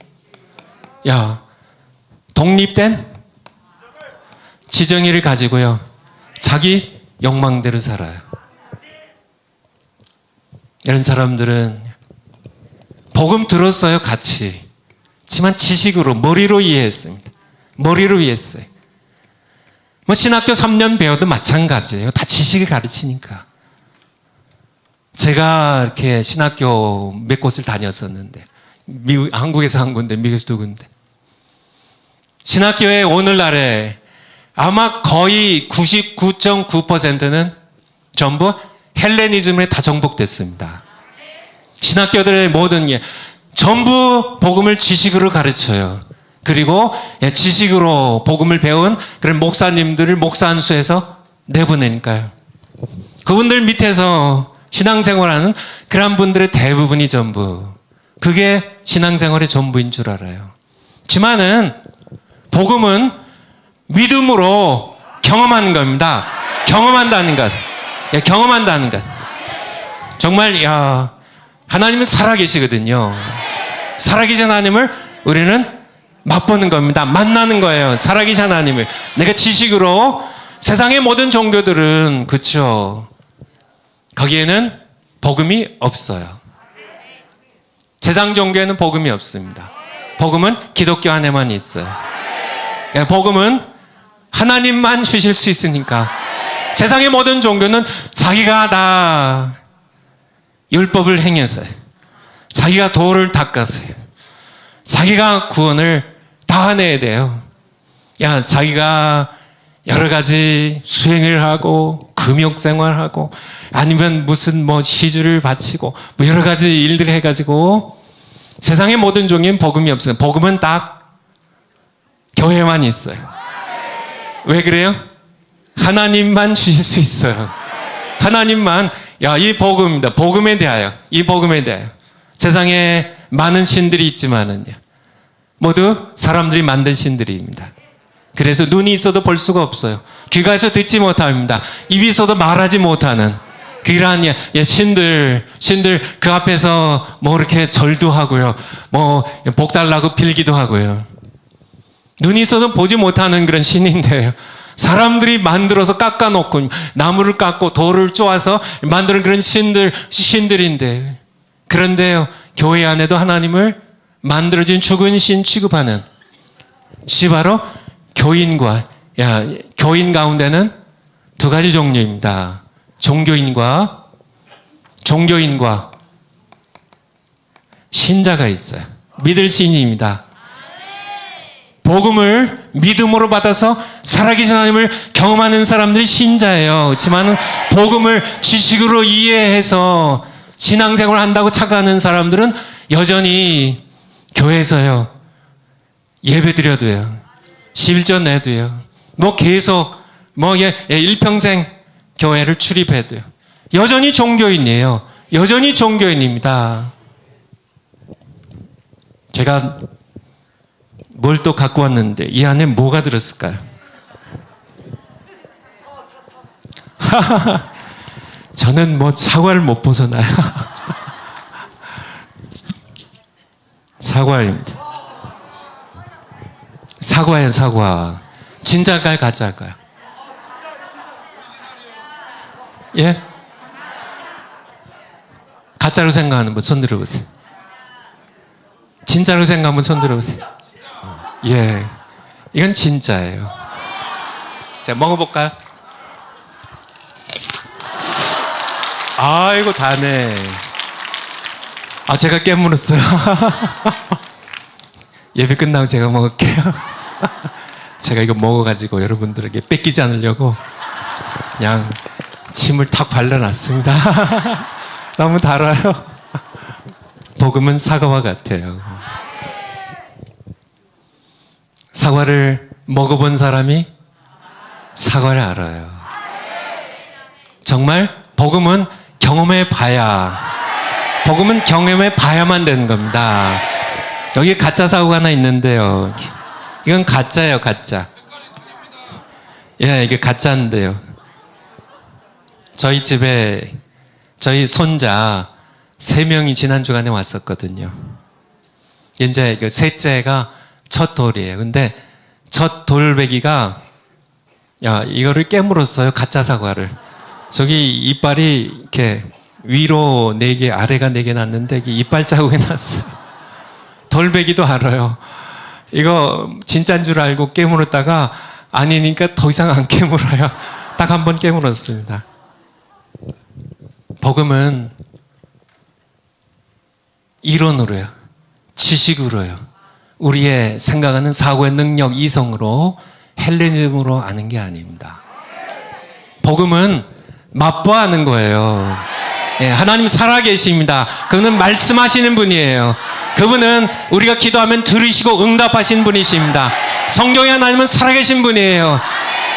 독립된 지정의를 가지고요. 자기 욕망대로 살아요. 이런 사람들은 복음 들었어요, 같이. 하지만 지식으로, 머리로 이해했습니다. 머리로 이해했어요. 신학교 3년 배워도 마찬가지예요. 다 지식을 가르치니까. 제가 이렇게 신학교 몇 곳을 다녔었는데, 한국에서 한 군데, 미국에서 두 군데. 신학교에 오늘날에 아마 거의 99.9%는 전부 헬레니즘에 다 정복됐습니다. 신학교들의 모든 게 전부 복음을 지식으로 가르쳐요. 그리고 지식으로 복음을 배운 그런 목사님들을 목사 안수해서 내보내니까요. 그분들 밑에서 신앙생활하는 그런 분들의 대부분이 전부 그게 신앙생활의 전부인 줄 알아요. 하지만은 복음은 믿음으로 경험하는 겁니다. 경험한다는 것. 경험한다는 것. 정말 하나님은 살아계시거든요. 살아계신 하나님을 우리는 맛보는 겁니다. 만나는 거예요. 살아계신 하나님을. 내가 지식으로 세상의 모든 종교들은 그렇죠. 거기에는 복음이 없어요. 세상 종교에는 복음이 없습니다. 복음은 기독교 안에만 있어요. 예, 복음은 하나님만 주실 수 있으니까. 세상의 모든 종교는 자기가 다 율법을 행해서요. 자기가 도를 닦아서요. 자기가 구원을 다 해내야 돼요. 야, 자기가 여러 가지 수행을 하고 금욕 생활하고 아니면 무슨 뭐 시주를 바치고 뭐 여러 가지 일들을 해가지고 세상의 모든 종교는 복음이 없어요. 복음은 딱 교회만 있어요. 왜 그래요? 하나님만 주실 수 있어요. 하나님만. 야, 이 복음입니다. 복음에 대하여. 이 복음에 대하여. 세상에 많은 신들이 있지만은요, 모두 사람들이 만든 신들입니다. 그래서 눈이 있어도 볼 수가 없어요. 귀가 있어도 듣지 못합니다. 입이 있어도 말하지 못하는 그러한 신들 그 앞에서 뭐 이렇게 절도 하고요. 뭐 복 달라고 빌기도 하고요. 눈이 있어도 보지 못하는 그런 신인데요. 사람들이 만들어서 깎아놓고 나무를 깎고 돌을 쪼아서 만드는 그런 신들인데, 그런데요, 교회 안에도 하나님을 만들어진 죽은 신 취급하는 시 바로 교인 가운데는 두 가지 종류입니다. 종교인과 신자가 있어요. 믿을 신입니다. 복음을 믿음으로 받아서 살아계신 하나님을 경험하는 사람들이 신자예요. 그렇지만 복음을 지식으로 이해해서 신앙생활을 한다고 착각하는 사람들은 여전히 교회에서요, 예배 드려도요, 11조 내도요, 뭐 계속 뭐 일평생 교회를 출입해도요, 여전히 종교인이에요. 여전히 종교인입니다. 제가 뭘 또 갖고 왔는데 이 안에 뭐가 들었을까요? 저는 뭐 사과를 못 벗어나요. 사과입니다. 사과예요, 사과. 진짜일까요, 가짜일까요? 예? 가짜로 생각하는 분 손 들어보세요. 진짜로 생각하면 손 들어보세요. 예, 이건 진짜예요. 자, 먹어볼까요? 아이고, 다네. 아, 제가 깨물었어요. 예배 끝나고 제가 먹을게요. 제가 이거 먹어가지고 여러분들에게 뺏기지 않으려고 그냥 침을 탁 발라놨습니다. 너무 달아요. 복음은 사과와 같아요. 사과를 먹어본 사람이 사과를 알아요. 정말 복음은 경험해 봐야, 복음은 경험해 봐야만 되는 겁니다. 여기 가짜 사고가 하나 있는데요. 이건 가짜예요, 가짜. 예, 이게 가짜인데요. 저희 집에 저희 손자 3명이 지난 주간에 왔었거든요. 이제 그 셋째가 첫 돌이에요. 근데 첫 돌배기가 이거를 깨물었어요. 가짜 사과를. 저기 이빨이 이렇게 위로 4개, 아래가 4개 났는데 이빨 자국이 났어요. 돌배기도 알아요. 이거 진짜인 줄 알고 깨물었다가 아니니까 더 이상 안 깨물어요. 딱 한 번 깨물었습니다. 복음은 이론으로요, 지식으로요, 우리의 생각하는 사고의 능력, 이성으로, 헬레니즘으로 아는 게 아닙니다. 복음은 맛보아하는 거예요. 예, 하나님 살아계십니다. 그분은 말씀하시는 분이에요. 그분은 우리가 기도하면 들으시고 응답하신 분이십니다. 성경의 하나님은 살아계신 분이에요.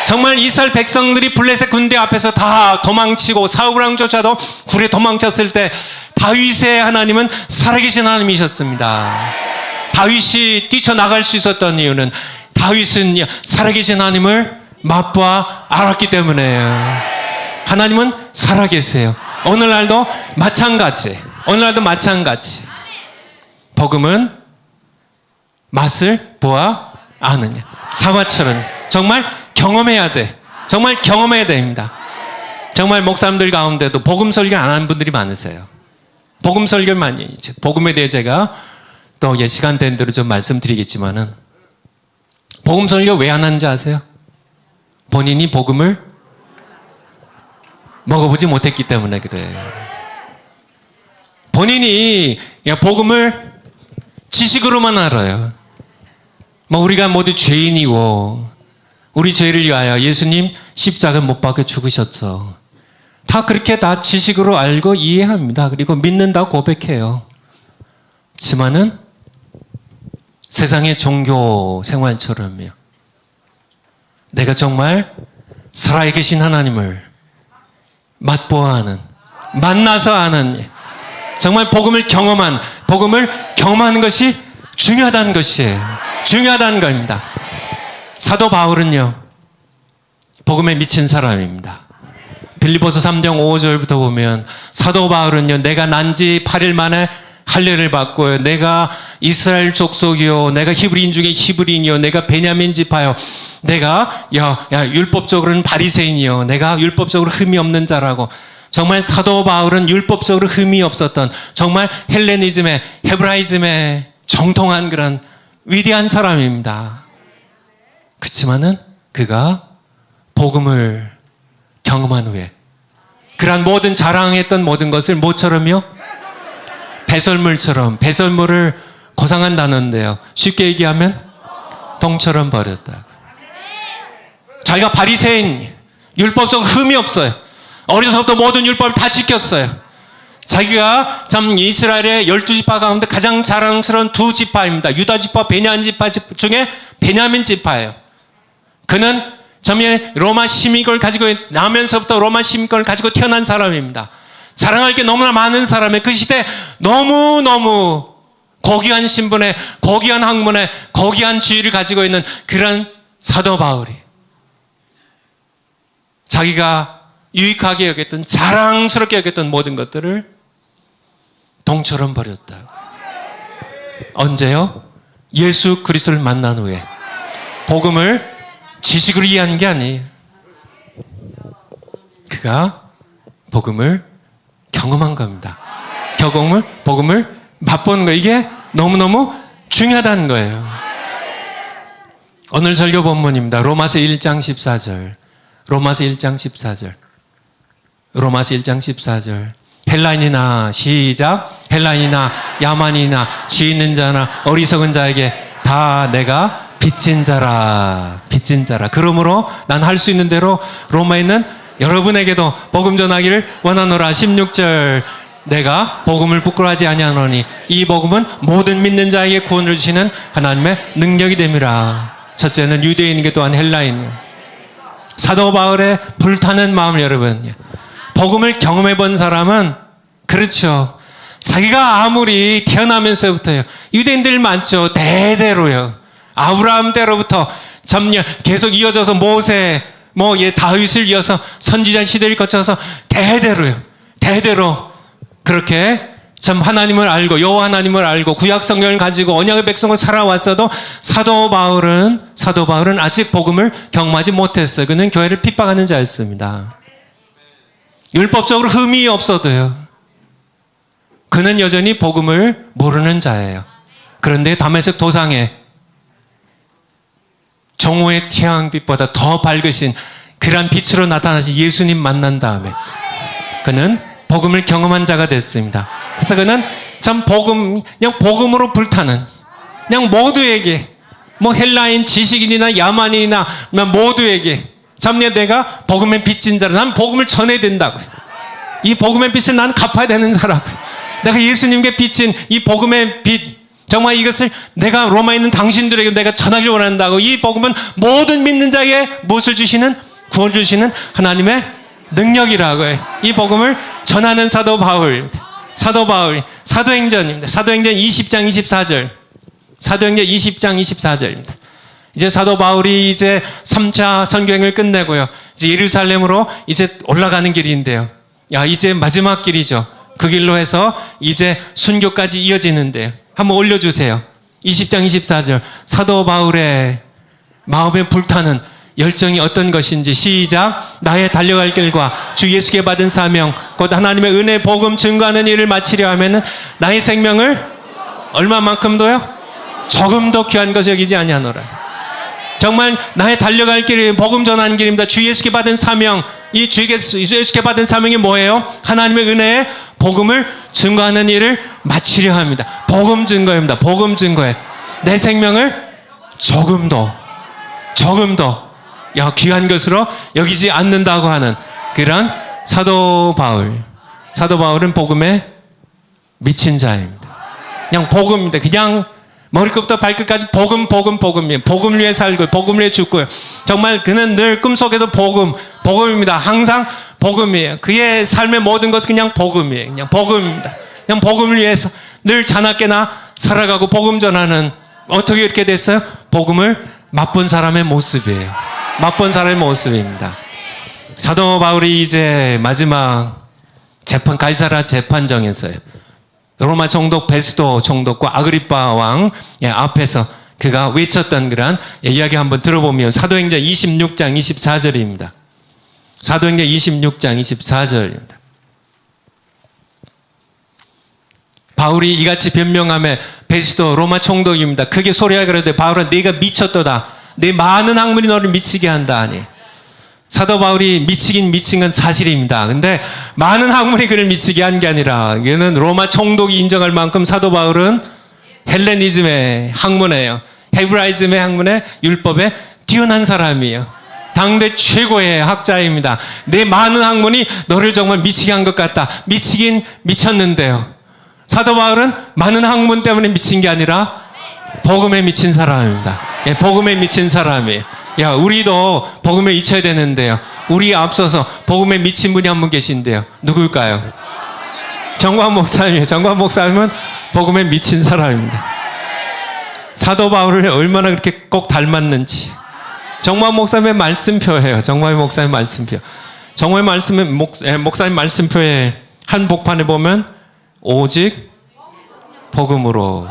정말 이스라엘 백성들이 블레셋 군대 앞에서 다 도망치고 사울 왕조차도 굴에 도망쳤을 때 다윗의 하나님은 살아계신 하나님이셨습니다. 다윗이 뛰쳐나갈 수 있었던 이유는 다윗은 살아계신 하나님을 맛보아 알았기 때문에요. 하나님은 살아계세요. 오늘날도 마찬가지. 복음은 맛을 보아 아느냐. 사과처럼 정말 경험해야 돼. 정말 경험해야 됩니다. 정말 목사님들 가운데도 복음 설교 안 하는 분들이 많으세요. 복음 설교를 많이, 복음에 대해 제가 또 시간 된 대로 좀 말씀드리겠지만은 복음 설교 왜 안 하는지 아세요? 본인이 복음을 먹어보지 못했기 때문에 그래요. 본인이 복음을 지식으로만 알아요. 뭐 우리가 모두 죄인이고 우리 죄를 위하여 예수님 십자가 못 박혀 죽으셨어. 다 그렇게 다 지식으로 알고 이해합니다. 그리고 믿는다고 고백해요. 하지만은 세상의 종교 생활처럼요. 내가 정말 살아계신 하나님을 맛보아하는, 만나서 아는, 정말 복음을 경험하는 것이 중요하다는 것이에요. 중요하다는 겁니다. 사도 바울은요, 복음에 미친 사람입니다. 빌립보서 3장 5절부터 보면 사도 바울은요, 내가 난 지 8일 만에 할례를 받고요, 내가 이스라엘 족속이요, 내가 히브리인 중에 히브리인이요, 내가 베냐민 지파요, 내가 율법적으로는 바리새인이요, 내가 율법적으로 흠이 없는 자라고. 정말 사도 바울은 율법적으로 흠이 없었던 정말 헬레니즘의 헤브라이즘에 정통한 그런 위대한 사람입니다. 그렇지만은 그가 복음을 경험한 후에 그러한 모든 자랑했던 모든 것을 뭐처럼요? 배설물처럼, 배설물을 고상한 단어인데요, 쉽게 얘기하면 동처럼 버렸다. 자기가 바리새인, 율법적으로 흠이 없어요. 어려서부터 모든 율법을 다 지켰어요. 자기가 참 이스라엘의 12지파 가운데 가장 자랑스러운 두 지파입니다. 유다 지파, 베냐민 지파 중에 베냐민 지파예요. 그는 정말 로마 시민권을 가지고 나면서부터 로마 시민권을 가지고 태어난 사람입니다. 자랑할 게 너무나 많은 사람의 그 시대 너무너무 고귀한 신분에, 고귀한 학문에, 고귀한 지위를 가지고 있는 그런 사도 바울이 자기가 유익하게 여겼던, 자랑스럽게 여겼던 모든 것들을 동처럼 버렸다고. 언제요? 예수 그리스도를 만난 후에. 복음을 지식으로 이해한 게 아니에요. 그가 복음을 경험한 겁니다. 복음을 맛보는 거, 이게 너무너무 중요하다는 거예요. 오늘 설교 본문입니다. 로마서 1장 14절. 로마서 1장 14절. 로마서 1장 14절. 헬라인이나, 시작. 헬라인이나 야만이나 지 있는 자나 어리석은 자에게 다 내가 빚진 자라. 빚진 자라. 그러므로 난 할 수 있는 대로 로마에 있는 여러분에게도 복음 전하기를 원하노라. 16절. 내가 복음을 부끄러워하지 아니하노니 이 복음은 모든 믿는 자에게 구원을 주시는 하나님의 능력이 됨이라. 첫째는 유대인에게 또한 헬라인. 사도 바울의 불타는 마음을, 여러분, 복음을 경험해 본 사람은 그렇죠. 자기가 아무리 태어나면서부터요, 유대인들 많죠. 대대로요. 아브라함 때로부터 점령 계속 이어져서 모세, 다윗을 이어서 선지자 시대를 거쳐서 대대로요. 대대로 그렇게 참 하나님을 알고, 여호와 하나님을 알고 구약 성경을 가지고 언약의 백성을 살아왔어도 사도 바울은 아직 복음을 경험하지 못했어요. 그는 교회를 핍박하는 자였습니다. 율법적으로 흠이 없어도요, 그는 여전히 복음을 모르는 자예요. 그런데 다메섹 도상에 정오의 태양빛보다 더 밝으신 그러한 빛으로 나타나신 예수님 만난 다음에 그는 복음을 경험한 자가 됐습니다. 그래서 그는 참 그냥 복음으로 불타는, 그냥 모두에게, 헬라인, 지식인이나 야만인이나 모두에게 참 내가 복음의 빚진 자라. 난 복음을 전해야 된다고. 이 복음의 빚을 난 갚아야 되는 자라고. 내가 예수님께 빚진 이 복음의 빚, 정말 이것을 내가 로마에 있는 당신들에게 내가 전하기를 원한다고. 이 복음은 모든 믿는 자에게 무엇을 주시는, 구원 주시는 하나님의 능력이라고 해요. 이 복음을 전하는 사도 바울입니다. 사도행전입니다. 사도행전 20장 24절. 사도행전 20장 24절입니다. 이제 사도 바울이 이제 3차 선교행을 끝내고요, 이제 예루살렘으로 이제 올라가는 길인데요. 이제 마지막 길이죠. 그 길로 해서 이제 순교까지 이어지는데요. 한번 올려주세요. 20장 24절. 사도 바울의 마음에 불타는 열정이 어떤 것인지, 시작. 나의 달려갈 길과 주 예수께 받은 사명 곧 하나님의 은혜 복음 증거하는 일을 마치려 하면은 나의 생명을 얼마만큼도요? 조금 더 귀한 것을 여기지 아니하노라. 정말 나의 달려갈 길이 복음 전하는 길입니다. 주 예수께 받은 사명, 이 주 예수께 받은 사명이 뭐예요? 하나님의 은혜에 복음을 증거하는 일을 마치려 합니다. 복음 증거입니다. 복음 증거에 내 생명을 조금 더 귀한 것으로 여기지 않는다고 하는 그런 사도 바울. 사도 바울은 복음에 미친 자입니다. 그냥 복음입니다. 그냥 머리끝부터 발끝까지 복음이에요. 복음을 위해 살고 복음을 위해 죽고요. 정말 그는 늘 꿈속에도 복음입니다. 항상 복음이에요. 그의 삶의 모든 것은 그냥 복음이에요. 그냥 복음입니다. 그냥 복음을 위해서 늘 자나깨나 살아가고 복음 전하는, 어떻게 이렇게 됐어요? 복음을 맛본 사람의 모습이에요. 맛본 사람의 모습입니다. 사도 바울이 이제 마지막 가이사랴 재판정에서요, 로마 총독 베스도 총독과 아그리파 왕 앞에서 그가 외쳤던 그런 이야기 한번 들어보면 사도행전 26장 24절입니다. 사도행전 26장 24절입니다. 바울이 이같이 변명하며 베스도 로마 총독입니다. 크게 소리하여 그러되 바울아 네가 미쳤도다. 네 많은 학문이 너를 미치게 한다 하니. 사도 바울이 미치긴 미친 건 사실입니다. 근데 많은 학문이 그를 미치게 한 게 아니라 이거는 로마 총독이 인정할 만큼 사도 바울은 헬레니즘의 학문이에요. 헤브라이즘의 학문에 율법에 뛰어난 사람이에요. 당대 최고의 학자입니다. 내 많은 학문이 너를 정말 미치게 한 것 같다. 미치긴 미쳤는데요. 사도 바울은 많은 학문 때문에 미친 게 아니라 복음에 미친 사람입니다. 복음에 미친 사람이에요. 우리도 복음에 미쳐야 되는데요. 우리 앞서서 복음에 미친 분이 한 분 계신데요. 누굴까요? 정광 목사님이에요. 정광 목사님은 복음에 미친 사람입니다. 사도 바울을 얼마나 그렇게 꼭 닮았는지. 정광 목사님의 말씀표예요. 정광 목사님의 말씀표. 정광 목사님 말씀표에 한 복판에 보면 오직 복음으로.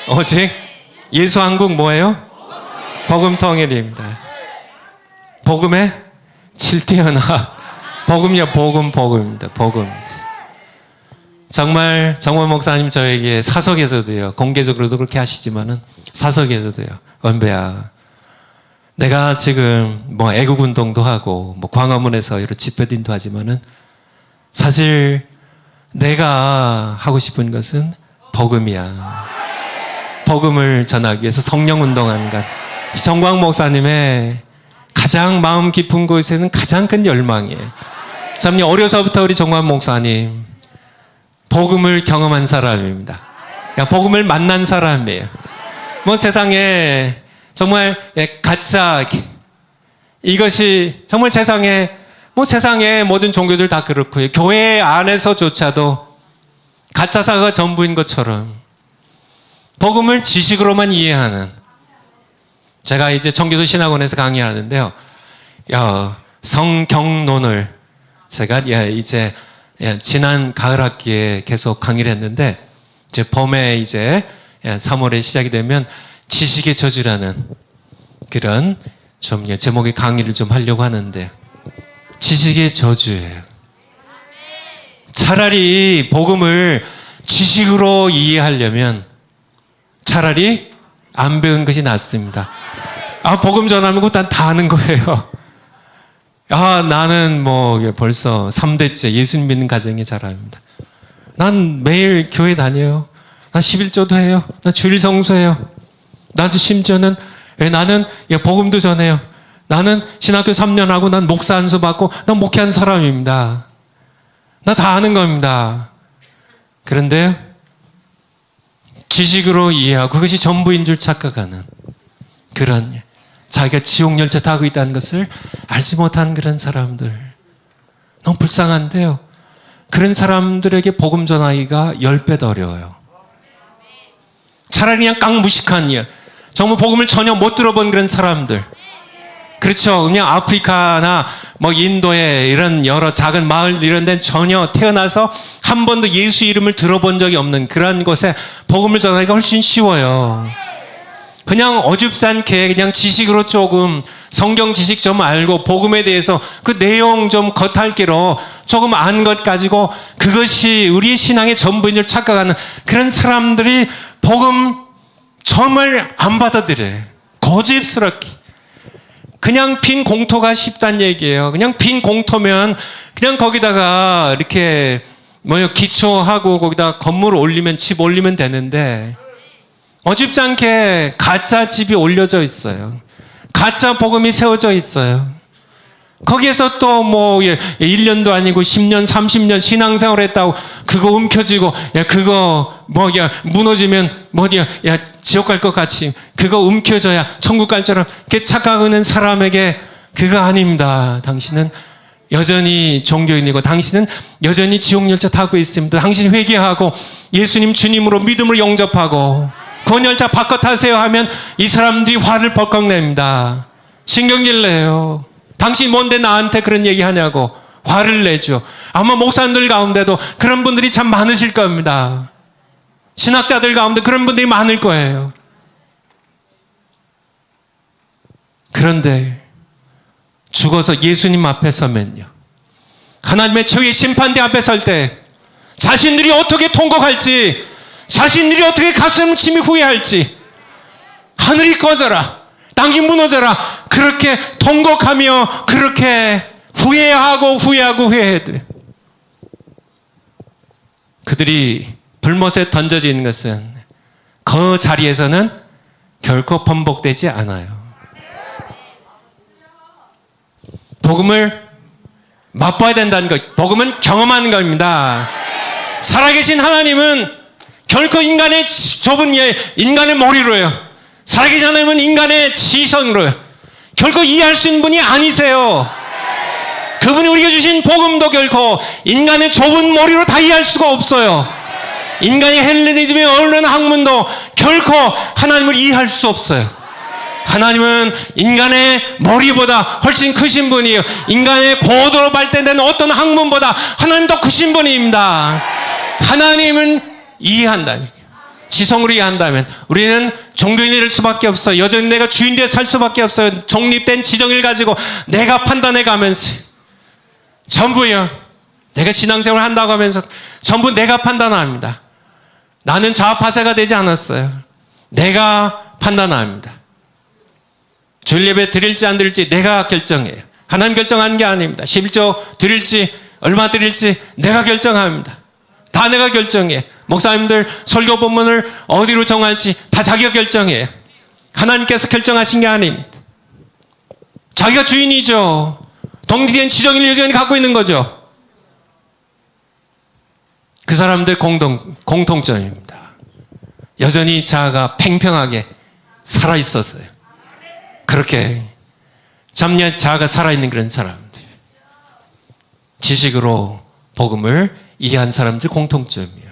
오직 예수 한국 뭐예요? 복음 통일입니다. 복음에 질투하나. 복음이요, 복음입니다. 복음. 정말 정원 목사님 저에게 사석에서도요, 공개적으로도 그렇게 하시지만은 사석에서도요, 원배야, 내가 지금 뭐 애국 운동도 하고 뭐 광화문에서 이런 집회도 인도하지만은 사실 내가 하고 싶은 것은 복음이야. 복음을 전하기 위해서 성령 운동하는 것. 정광 목사님의 가장 마음 깊은 곳에는 가장 큰 열망이에요. 참 어려서부터 우리 정광 목사님 복음을 경험한 사람입니다. 복음을 만난 사람이에요. 뭐 세상에 정말 가짜, 이것이 정말 세상에 모든 종교들 다 그렇고요. 교회 안에서조차도 가짜사가 전부인 것처럼 복음을 지식으로만 이해하는, 제가 이제 청교도 신학원에서 강의하는데요. 성경론을 제가 이제 지난 가을 학기에 계속 강의를 했는데, 이제 봄에 이제 3월에 시작이 되면 지식의 저주라는 그런 좀 제목의 강의를 좀 하려고 하는데, 지식의 저주예요. 차라리 복음을 지식으로 이해하려면 차라리 안 배운 것이 낫습니다. 복음 전하면 그거 다 아는 거예요. 나는 뭐 벌써 3대째 예수님 믿는 가정에 자랍니다. 난 매일 교회 다녀요. 나 11조도 해요. 나 주일 성수해요. 나도 심지어는 나는 복음도 전해요. 나는 신학교 3년 하고 난 목사 안수 받고 난 목회한 사람입니다. 나 다 아는 겁니다. 그런데 지식으로 이해하고 그것이 전부인 줄 착각하는 그런, 자기가 지옥 열차 타고 있다는 것을 알지 못하는 그런 사람들, 너무 불쌍한데요. 그런 사람들에게 복음 전하기가 10배 더 어려워요. 차라리 그냥 깡무식한, 정말 복음을 전혀 못 들어본 그런 사람들, 그렇죠. 그냥 아프리카나 뭐 인도의 이런 여러 작은 마을 이런 데는 전혀 태어나서 한 번도 예수 이름을 들어본 적이 없는 그런 곳에 복음을 전하기가 훨씬 쉬워요. 그냥 어줍잖게 그냥 지식으로 조금 성경 지식 좀 알고 복음에 대해서 그 내용 좀 겉핥기로 조금 안 것 가지고 그것이 우리의 신앙의 전부인 줄 착각하는 그런 사람들이 복음 정말 안 받아들여요. 고집스럽게. 그냥 빈 공터가 쉽다는 얘기예요. 그냥 빈 공터면 그냥 거기다가 이렇게 기초하고 거기다 건물 올리면 집 올리면 되는데 어줍지 않게 가짜 집이 올려져 있어요. 가짜 복음이 세워져 있어요. 거기에서 또 1년도 아니고 10년, 30년 신앙생활 했다고 그거 움켜쥐고 그거 무너지면 지옥 갈 것 같이 그거 움켜져야 천국 갈처럼 이렇게 착각하는 사람에게 그거 아닙니다. 당신은 여전히 종교인이고 당신은 여전히 지옥열차 타고 있습니다. 당신 회개하고 예수님 주님으로 믿음으로 영접하고 구원열차 바꿔 타세요 하면 이 사람들이 화를 벌컥 냅니다. 신경질 내요. 당신 뭔데 나한테 그런 얘기 하냐고 화를 내죠. 아마 목사님들 가운데도 그런 분들이 참 많으실 겁니다. 신학자들 가운데 그런 분들이 많을 거예요. 그런데 죽어서 예수님 앞에 서면요, 하나님의 최후의 심판대 앞에 설 때 자신들이 어떻게 통곡할지, 자신들이 어떻게 가슴을 치며 후회할지, 하늘이 꺼져라, 땅이 무너져라, 그렇게 통곡하며 그렇게 후회하고 후회해도 그들이 불못에 던져져 있는 것은 그 자리에서는 결코 번복되지 않아요. 복음을 맛봐야 된다는 것, 복음은 경험하는 겁니다. 살아계신 하나님은 결코 인간의 좁은 인간의 머리로요, 살아계신 하나님은 인간의 지성으로요 결코 이해할 수 있는 분이 아니세요. 그분이 우리에게 주신 복음도 결코 인간의 좁은 머리로 다 이해할 수가 없어요. 인간의 헬레니즘의 언론 학문도 결코 하나님을 이해할 수 없어요. 하나님은 인간의 머리보다 훨씬 크신 분이에요. 인간의 고도로 발달된 어떤 학문보다 하나님 더 크신 분입니다. 하나님은 이해한다면, 지성으로 이해한다면 우리는 종교인이 될 수밖에 없어요. 여전히 내가 주인 되어 살 수밖에 없어요. 독립된 지정을 가지고 내가 판단해 가면서 전부요, 내가 신앙생활을 한다고 하면서 전부 내가 판단합니다. 나는 좌파세가 되지 않았어요. 내가 판단합니다. 주일 예배 드릴지 안 드릴지 내가 결정해요. 하나님 결정하는 게 아닙니다. 11조 드릴지 얼마 드릴지 내가 결정합니다. 다 내가 결정해. 목사님들 설교 본문을 어디로 정할지 다 자기가 결정해요. 하나님께서 결정하신 게 아닙니다. 자기가 주인이죠. 독립된 지정을 여전히 갖고 있는 거죠. 그 사람들 공통점입니다. 여전히 자아가 팽팽하게 살아있었어요. 그렇게 잠재 자아가 살아있는 그런 사람들, 지식으로 복음을 이해한 사람들 공통점이에요.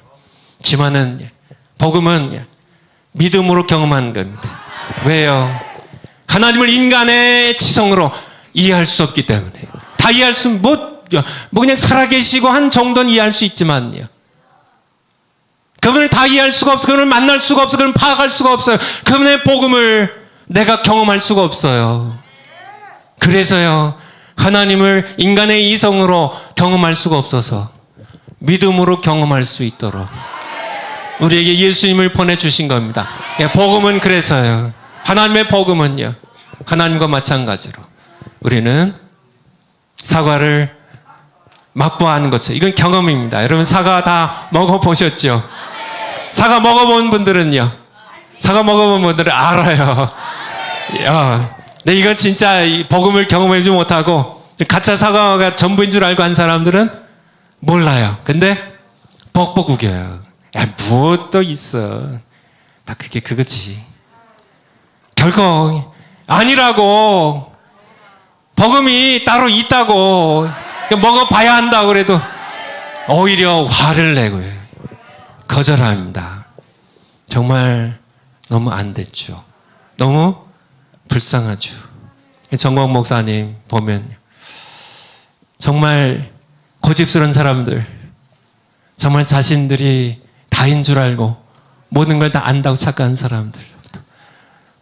지만은 복음은 믿음으로 경험하는 겁니다. 왜요? 하나님을 인간의 지성으로 이해할 수 없기 때문에. 다 이해할 수 그냥 살아계시고 한 정도는 이해할 수 있지만요, 그분을 다 이해할 수가 없어. 그분을 만날 수가 없어. 그분을 파악할 수가 없어요. 그분의 복음을 내가 경험할 수가 없어요. 그래서요, 하나님을 인간의 이성으로 경험할 수가 없어서 믿음으로 경험할 수 있도록 우리에게 예수님을 보내주신 겁니다. 복음은 그래서요, 하나님의 복음은요, 하나님과 마찬가지로 우리는 사과를 맛보아하는 것처럼, 이건 경험입니다. 여러분 사과 다 먹어보셨죠? 사과 먹어본 분들은요, 사과 먹어본 분들은 알아요. 근데 이건 진짜 복음을 경험하지 못하고 가짜 사과가 전부인 줄 알고 한 사람들은 몰라요. 근데 뻑뻑 우겨요. 무엇도 있어. 다 그게 그거지. 결코 아니라고. 복음이 따로 있다고. 먹어봐야 한다고 그래도 오히려 화를 내고요, 거절합니다. 정말 너무 안 됐죠. 너무 불쌍하죠. 정광 목사님 보면 정말 고집스러운 사람들, 정말 자신들이 다인 줄 알고 모든 걸 다 안다고 착각하는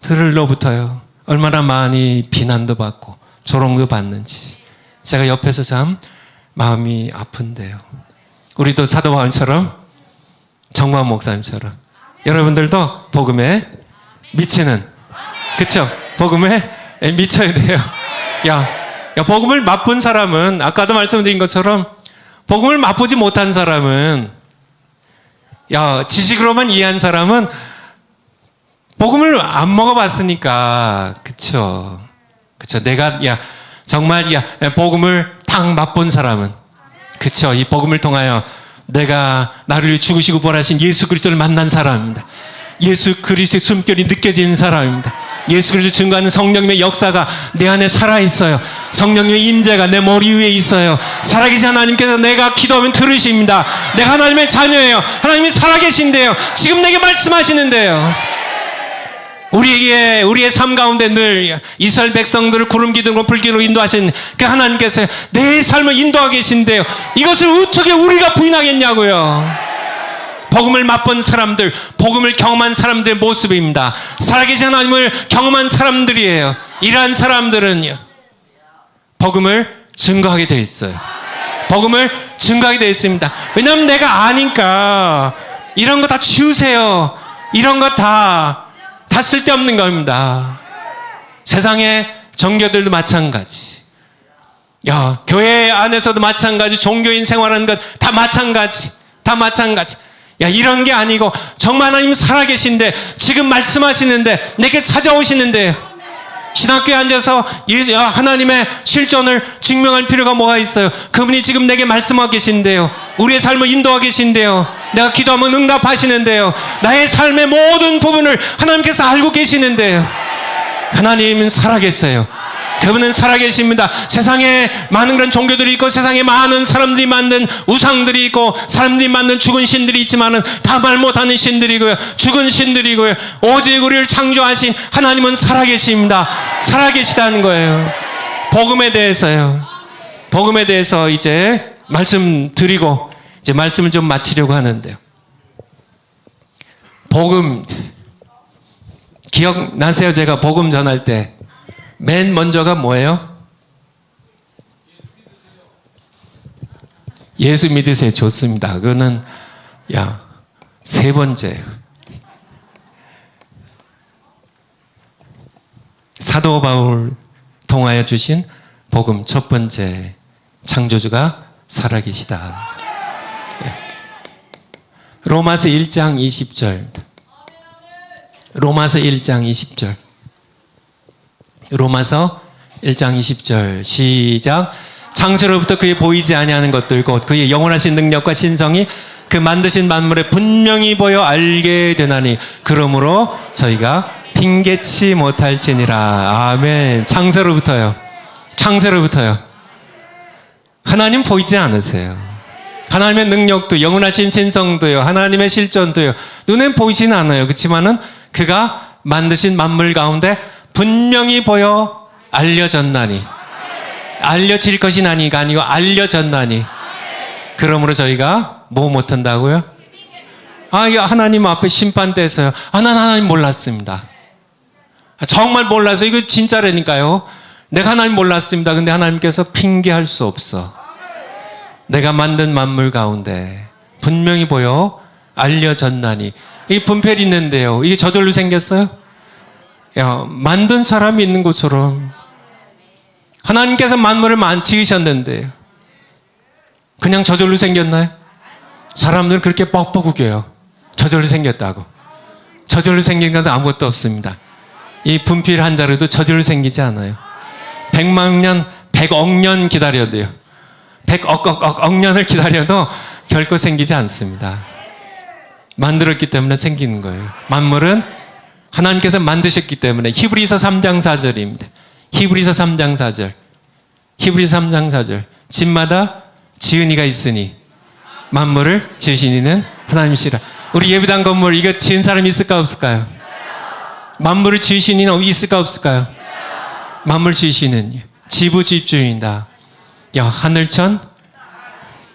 사람들로부터요, 얼마나 많이 비난도 받고 조롱도 받는지 제가 옆에서 참 마음이 아픈데요. 우리도 사도 바울처럼 정광 목사님처럼 여러분들도 복음에 미치는, 그쵸? 복음에 미쳐야 돼요. 야, 복음을 맛본 사람은, 아까도 말씀드린 것처럼 복음을 맛보지 못한 사람은, 지식으로만 이해한 사람은 복음을 안 먹어봤으니까, 그쵸? 내가, 정말, 복음을 딱 맛본 사람은, 그쵸? 이 복음을 통하여 내가 나를 위해 죽으시고 부활하신 예수 그리스도를 만난 사람입니다. 예수 그리스도의 숨결이 느껴지는 사람입니다. 예수 그리스도 증거하는 성령님의 역사가 내 안에 살아있어요. 성령님의 임재가 내 머리 위에 있어요. 살아계신 하나님께서 내가 기도하면 들으십니다. 내가 하나님의 자녀예요. 하나님이 살아계신데요. 지금 내게 말씀하시는데요. 우리의 삶 가운데 늘 이스라엘 백성들을 구름 기둥으로 불기둥으로 인도하신 그 하나님께서 내 삶을 인도하고 계신데요. 이것을 어떻게 우리가 부인하겠냐고요. 복음을 맛본 사람들, 복음을 경험한 사람들의 모습입니다. 살아계신 하나님을 경험한 사람들이에요. 이러한 사람들은요, 복음을 증거하게 되어 있어요. 복음을 증거하게 되어 있습니다. 왜냐하면 내가 아니까 이런 거 다 치우세요. 이런 거 다 쓸데없는 겁니다. 세상의 종교들도 마찬가지. 교회 안에서도 마찬가지. 종교인 생활하는 것 다 마찬가지. 다 마찬가지. 이런 게 아니고 정말 하나님 살아계신데 지금 말씀하시는데 내게 찾아오시는데 신학교에 앉아서 하나님의 실존을 증명할 필요가 뭐가 있어요? 그분이 지금 내게 말씀하고 계신데요. 우리의 삶을 인도하고 계신데요. 내가 기도하면 응답하시는데요. 나의 삶의 모든 부분을 하나님께서 알고 계시는데요. 하나님은 살아계세요. 그분은 살아계십니다. 세상에 많은 그런 종교들이 있고 세상에 많은 사람들이 만든 우상들이 있고 사람들이 만든 죽은 신들이 있지만은 다 말 못하는 신들이고요. 죽은 신들이고요. 오직 우리를 창조하신 하나님은 살아계십니다. 살아계시다는 거예요. 복음에 대해서요. 복음에 대해서 이제 말씀드리고 이제 말씀을 좀 마치려고 하는데요. 복음 기억나세요? 제가 복음 전할 때 맨 먼저가 뭐예요? 예수 믿으세요. 좋습니다. 그거는 세 번째. 사도 바울 통하여 주신 복음 첫 번째. 창조주가 살아계시다. 로마서 1장 20절. 로마서 1장 20절. 로마서 1장 20절 시작. 창세로부터 그의 보이지 아니하는 것들 곧 그의 영원하신 능력과 신성이 그 만드신 만물에 분명히 보여 알게 되나니 그러므로 저희가 핑계치 못할지니라. 아멘. 창세로부터요. 창세로부터요. 하나님 보이지 않으세요. 하나님의 능력도 영원하신 신성도요. 하나님의 실존도요. 눈엔 보이진 않아요. 그렇지만은 그가 만드신 만물 가운데 분명히 보여 알려졌나니. 알려질 것이 나니가 아니고 알려졌나니. 그러므로 저희가 뭐 못한다고요? 하나님 앞에 심판대에서요. 난 하나님 몰랐습니다. 정말 몰라서 이거 진짜라니까요. 내가 하나님 몰랐습니다. 근데 하나님께서 핑계할 수 없어. 내가 만든 만물 가운데 분명히 보여 알려졌나니. 이 분별이 있는데요. 이게 저절로 생겼어요? 만든 사람이 있는 것처럼 하나님께서 만물을 지으셨는데 그냥 저절로 생겼나요? 사람들은 그렇게 뻑뻑 우겨요. 저절로 생겼다고. 저절로 생긴 것은 아무것도 없습니다. 이 분필 한 자루도 저절로 생기지 않아요. 100만 년, 100억 년 기다려도요. 100억 년을 기다려도 결코 생기지 않습니다. 만들었기 때문에 생기는 거예요. 만물은 하나님께서 만드셨기 때문에. 히브리서 3장 4절입니다. 히브리서 3장 4절. 히브리서 3장 4절. 집마다 지은 이가 있으니 만물을 지으신 이는 하나님이시라. 우리 예배당 건물 이거 지은 사람이 있을까 없을까요? 만물을 지으신 이는 있을까 없을까요? 만물 지으시는 지부집주인이다. 하늘천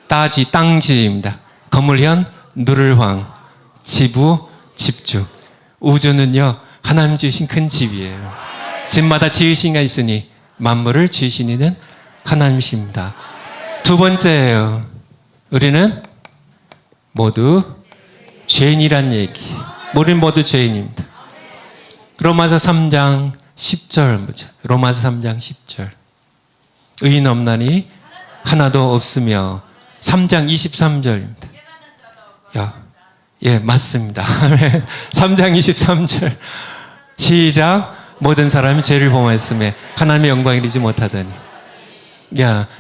따지 땅지입니다. 건물현 누를황 지부 집주. 우주는요 하나님 지으신 큰 집이에요. 집마다 지으신 이가 있으니 만물을 지으신 이는 하나님이십니다. 두 번째예요. 우리는 모두 죄인이란 얘기. 우리는 모두 죄인입니다. 로마서 3장 10절 보죠. 로마서 3장 10절. 의인 없나니 하나도 없으며 3장 23절입니다. 예, 맞습니다. 3장 23절. 시작. 모든 사람이 죄를 범하였으며 하나님의 영광을 이루지 못하더니.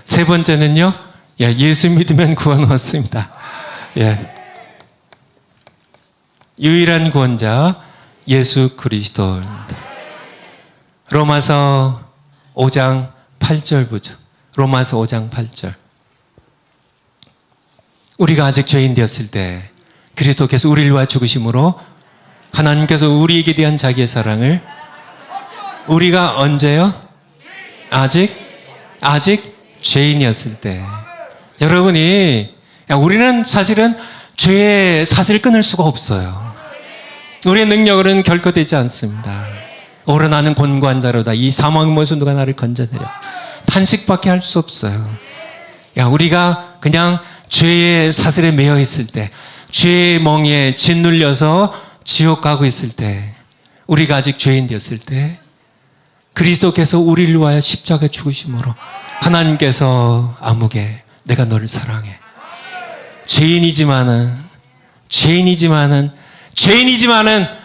세 번째는요. 예수 믿으면 구원 얻습니다. 유일한 구원자 예수 그리스도입니다. 로마서 5장 8절 보죠. 로마서 5장 8절. 우리가 아직 죄인 되었을 때 그리스도께서 우리를 위하여 죽으심으로 하나님께서 우리에게 대한 자기의 사랑을 우리가 언제요? 아직 죄인이었을 때. 여러분이 우리는 사실은 죄의 사슬을 끊을 수가 없어요. 우리의 능력으로는 결코 되지 않습니다. 오라 나는 곤고한 자로다. 이 사망의 몸에서 누가 나를 건져내려. 탄식밖에 할 수 없어요. 우리가 그냥 죄의 사슬에 매여 있을 때, 죄의 멍에 짓눌려서 지옥 가고 있을 때, 우리가 아직 죄인 되었을 때 그리스도께서 우리를 위하여 십자가에 죽으심으로 하나님께서 아무개 내가 너를 사랑해. 죄인이지만은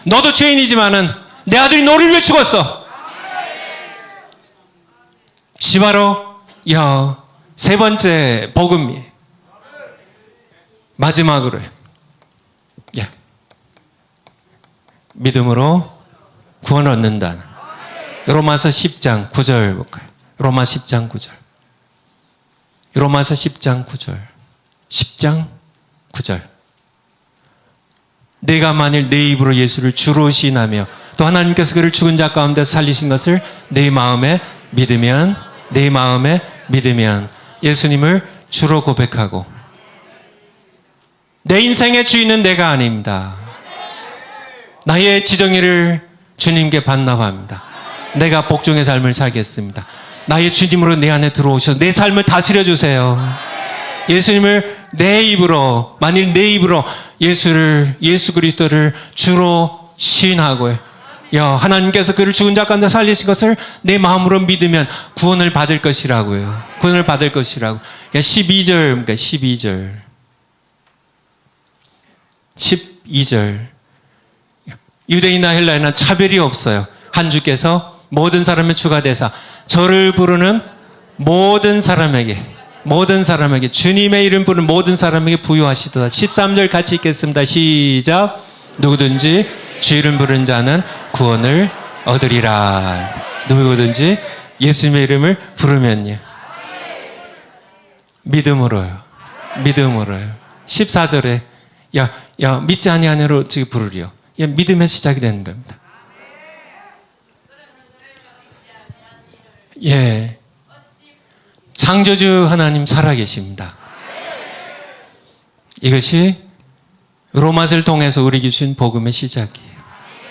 너도 죄인이지만은 내 아들이 너를 위해 죽었어. 바로 세 번째 복음이 마지막으로 믿음으로 구원 얻는다. 로마서 10장 9절 볼까요? 로마서 10장 9절. 로마서 10장 9절. 10장 9절. 내가 만일 내 입으로 예수를 주로 시인하며 또 하나님께서 그를 죽은 자 가운데서 살리신 것을 내 마음에 믿으면 예수님을 주로 고백하고 내 인생의 주인은 내가 아닙니다. 나의 지정의를 주님께 반납합니다. 내가 복종의 삶을 살겠습니다. 나의 주님으로 내 안에 들어오셔서 내 삶을 다스려 주세요. 예수님을 만일 내 입으로 예수 그리스도를 주로 시인하고요. 하나님께서 그를 죽은 자 가운데 살리신 것을 내 마음으로 믿으면 구원을 받을 것이라고요. 구원을 받을 것이라고. 12절. 유대인이나 헬라인이나 차별이 없어요. 한 주께서 모든 사람의 주가 되사 저를 부르는 모든 사람에게 주님의 이름 부르는 모든 사람에게 부여하시도다. 13절 같이 읽겠습니다. 시작. 누구든지 주 이름 부르는 자는 구원을 얻으리라. 누구든지 예수님의 이름을 부르면요. 믿음으로요. 14절에 믿지 아니하느로 어떻게 부르리요. 믿음의 시작이 되는 겁니다. 창조주 하나님 살아계십니다. 이것이 로마서를 통해서 우리에게 주신 복음의 시작이에요.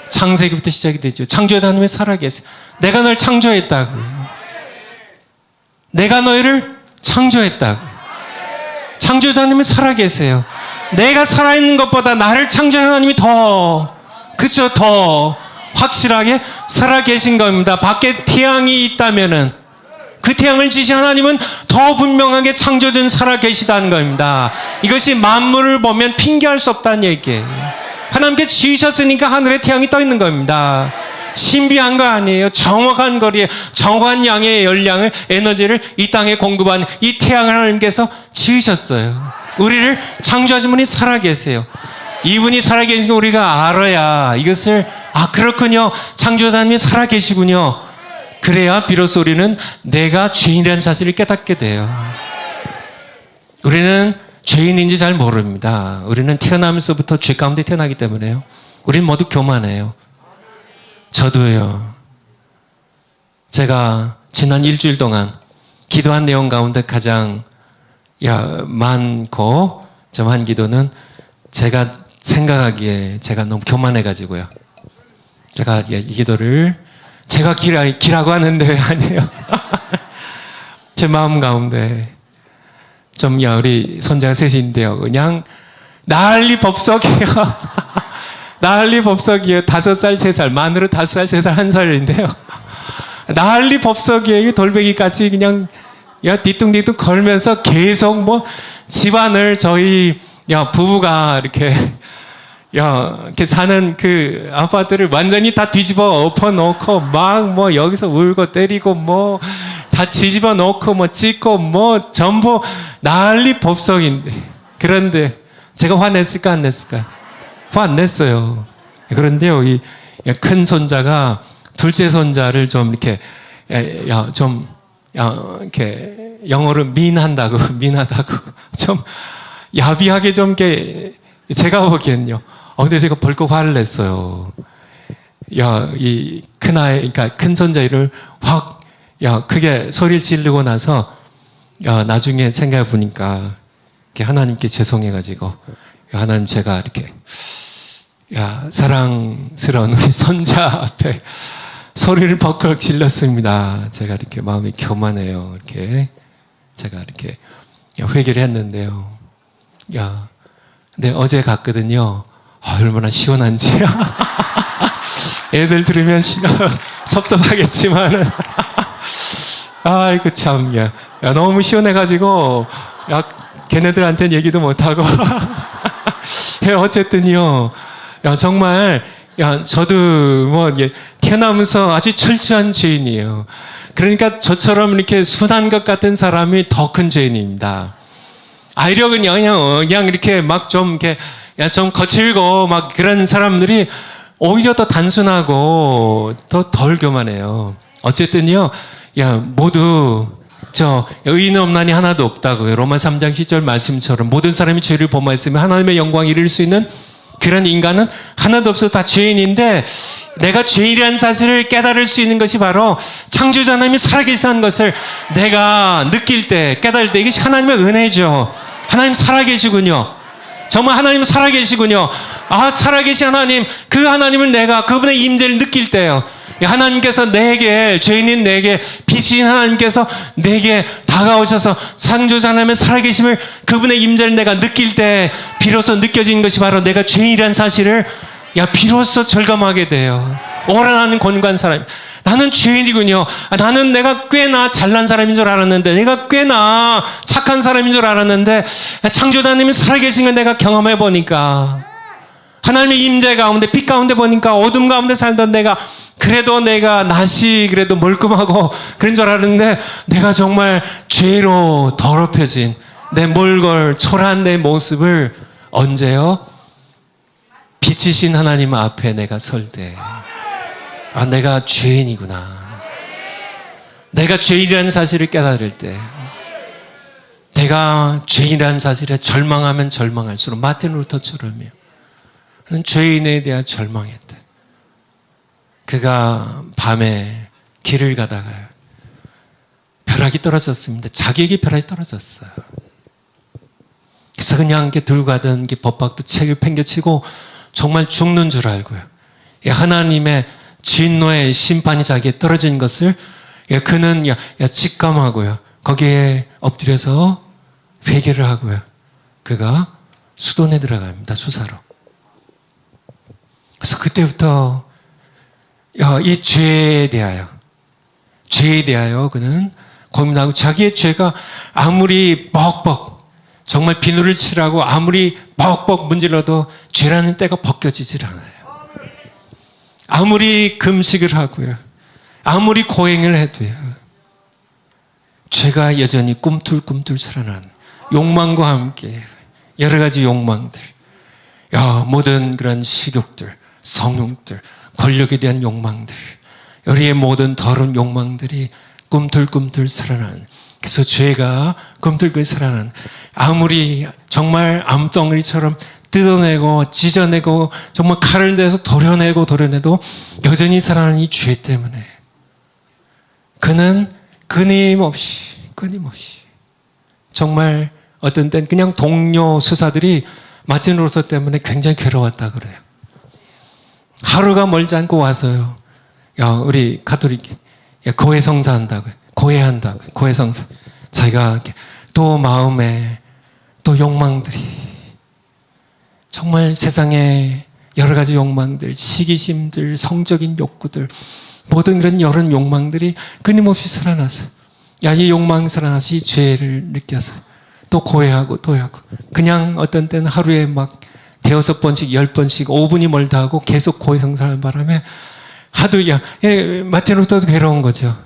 창세기부터 시작이 되죠. 창조주 하나님이 살아계세요. 내가 널 창조했다고요. 내가 너희를 창조했다고요. 창조주 하나님이 살아계세요. 내가 살아있는 것보다 나를 창조한 하나님이 더 확실하게 살아계신 겁니다. 밖에 태양이 있다면은 그 태양을 지신 하나님은 더 분명하게 창조된 살아계시다는 겁니다. 이것이 만물을 보면 핑계할 수 없다는 얘기예요. 하나님께 지으셨으니까 하늘에 태양이 떠 있는 겁니다. 신비한 거 아니에요. 정확한 거리에 정확한 양의 열량을 에너지를 이 땅에 공급한 이 태양을 하나님께서 지으셨어요. 우리를 창조하신 분이 살아계세요. 이분이 살아계신 거 우리가 알아야 이것을 그렇군요. 창조주 하나님이 살아계시군요. 그래야 비로소 우리는 내가 죄인이라는 사실을 깨닫게 돼요. 우리는 죄인인지 잘 모릅니다. 우리는 태어나면서부터 죄 가운데 태어나기 때문에요. 우리는 모두 교만해요. 저도요. 제가 지난 일주일 동안 기도한 내용 가운데 가장 많고 좀 한 기도는 제가 생각하기에 제가 너무 교만해가지고요. 제가 이 기도를 제가 기라고 하는데 왜 아니에요? 제 마음 가운데 좀, 우리 손자가 셋인데요. 그냥 난리 법석이에요. 난리 법석이에요. 5살, 3살, 만으로 5살, 3살, 1살인데요. 난리 법석이에요. 돌베기까지 그냥, 뒤뚱뒤뚱 걸면서 계속 뭐, 집안을 저희, 부부가 이렇게, 이렇게 사는 그 아파트를 완전히 다 뒤집어 엎어놓고, 막 뭐, 여기서 울고 때리고, 뭐, 다 뒤집어 놓고, 뭐, 찢고, 뭐, 전부 난리 법석인데. 그런데, 제가 화냈을까, 안 냈을까? 화 안 냈어요. 그런데요, 이 큰 손자가 둘째 손자를 좀 이렇게, 이렇게 영어로 민하다고, 좀 야비하게 좀 이렇게, 제가 보기엔요. 근데 제가 벌컥 화를 냈어요. 이 그러니까 큰 손자를 확, 크게 소리를 지르고 나서, 나중에 생각해 보니까, 하나님께 죄송해가지고, 하나님 제가 이렇게, 사랑스러운 우리 손자 앞에 소리를 벌컥 질렀습니다. 제가 이렇게 마음이 교만해요. 이렇게 제가 이렇게 회개를 했는데요. 근데 어제 갔거든요. 얼마나 시원한지. 애들 들으면 섭섭하겠지만은, 아이고 참, 너무 시원해가지고, 걔네들한테는 얘기도 못하고. 어쨌든요, 정말, 저도 뭐, 태어나면서 아주 철저한 죄인이에요. 그러니까 저처럼 이렇게 순한 것 같은 사람이 더 큰 죄인입니다. 아이력은 그냥 이렇게 막 좀 이렇게, 좀 거칠고 막 그런 사람들이 오히려 더 단순하고 더 덜 교만해요. 어쨌든요, 모두, 의인 없나니 하나도 없다고요. 로마 3장 10절 말씀처럼 모든 사람이 죄를 범하였으면 하나님의 영광을 이룰 수 있는 그런 인간은 하나도 없어. 다 죄인인데, 내가 죄인이라는 사실을 깨달을 수 있는 것이 바로 창조자 하나님이 살아계시다는 것을 내가 느낄 때, 깨달을 때, 이것이 하나님의 은혜죠. 하나님 살아계시군요. 정말 하나님 살아계시군요. 살아계신 하나님, 그 하나님을 내가 그분의 임재를 느낄 때요. 하나님께서 내게, 죄인인 내게, 빛인 하나님께서 내게 다가오셔서 창조자 하나님의 살아계심을, 그분의 임재를 내가 느낄 때 비로소 느껴지는 것이 바로 내가 죄인이라는 사실을 비로소 절감하게 돼요. 오라나는 권고한 사람. 나는 죄인이군요. 나는 내가 꽤나 잘난 사람인 줄 알았는데, 내가 꽤나 착한 사람인 줄 알았는데, 창조자 하나님이 살아계신 걸 내가 경험해 보니까, 하나님의 임재 가운데, 빛 가운데 보니까 어둠 가운데 살던 내가, 그래도 내가 낯이 그래도 멀끔하고 그런 줄 알았는데, 내가 정말 죄로 더럽혀진 내 몰골 초라한 내 모습을 언제요? 빛이신 하나님 앞에 내가 설 때, 내가 죄인이구나. 내가 죄인이라는 사실을 깨달을 때, 내가 죄인이라는 사실에 절망하면 절망할수록 마틴 루터처럼요. 그는 죄인에 대한 절망했다. 그가 밤에 길을 가다가요, 벼락이 떨어졌습니다. 자기에게 벼락이 떨어졌어요. 그래서 그냥 들고 가던 법박도 책을 팽개치고 정말 죽는 줄 알고요. 하나님의 진노의 심판이 자기에 떨어진 것을 그는 직감하고요. 거기에 엎드려서 회개를 하고요. 그가 수돈에 들어갑니다. 수사로. 그래서 그때부터 이 죄에 대하여 그는 고민하고, 자기의 죄가 아무리 뻑뻑, 정말 비누를 칠하고 아무리 뻑뻑 문질러도 죄라는 때가 벗겨지질 않아요. 아무리 금식을 하고요, 아무리 고행을 해도요, 죄가 여전히 꿈틀꿈틀 살아나는 욕망과 함께 여러 가지 욕망들, 모든 그런 식욕들, 성욕들, 권력에 대한 욕망들, 우리의 모든 더러운 욕망들이 꿈틀꿈틀 살아나는, 그래서 죄가 꿈틀꿈틀 살아나는, 아무리 정말 암덩어리처럼 뜯어내고 찢어내고 정말 칼을 대서 도려내도 여전히 살아나는 이 죄 때문에 그는 끊임없이 정말 어떤 땐 그냥 동료 수사들이 마틴 루터 때문에 굉장히 괴로웠다 그래요. 하루가 멀지 않고 와서요, 야, 우리 가톨릭 고해성사 한다고요. 고해한다고요. 고해성사. 자기가 또 마음에 또 욕망들이 정말 세상에 여러 가지 욕망들, 시기심들, 성적인 욕구들, 모든 그런 여러 욕망들이 끊임없이 살아나서, 야, 이 욕망 살아나서 이 죄를 느껴서 또 고해하고 또 하고, 그냥 어떤 때는 하루에 막 5번씩, 10번씩 5분이 멀다 하고 계속 고해성사하는 바람에 하도, 야, 마틴 루터도 괴로운 거죠.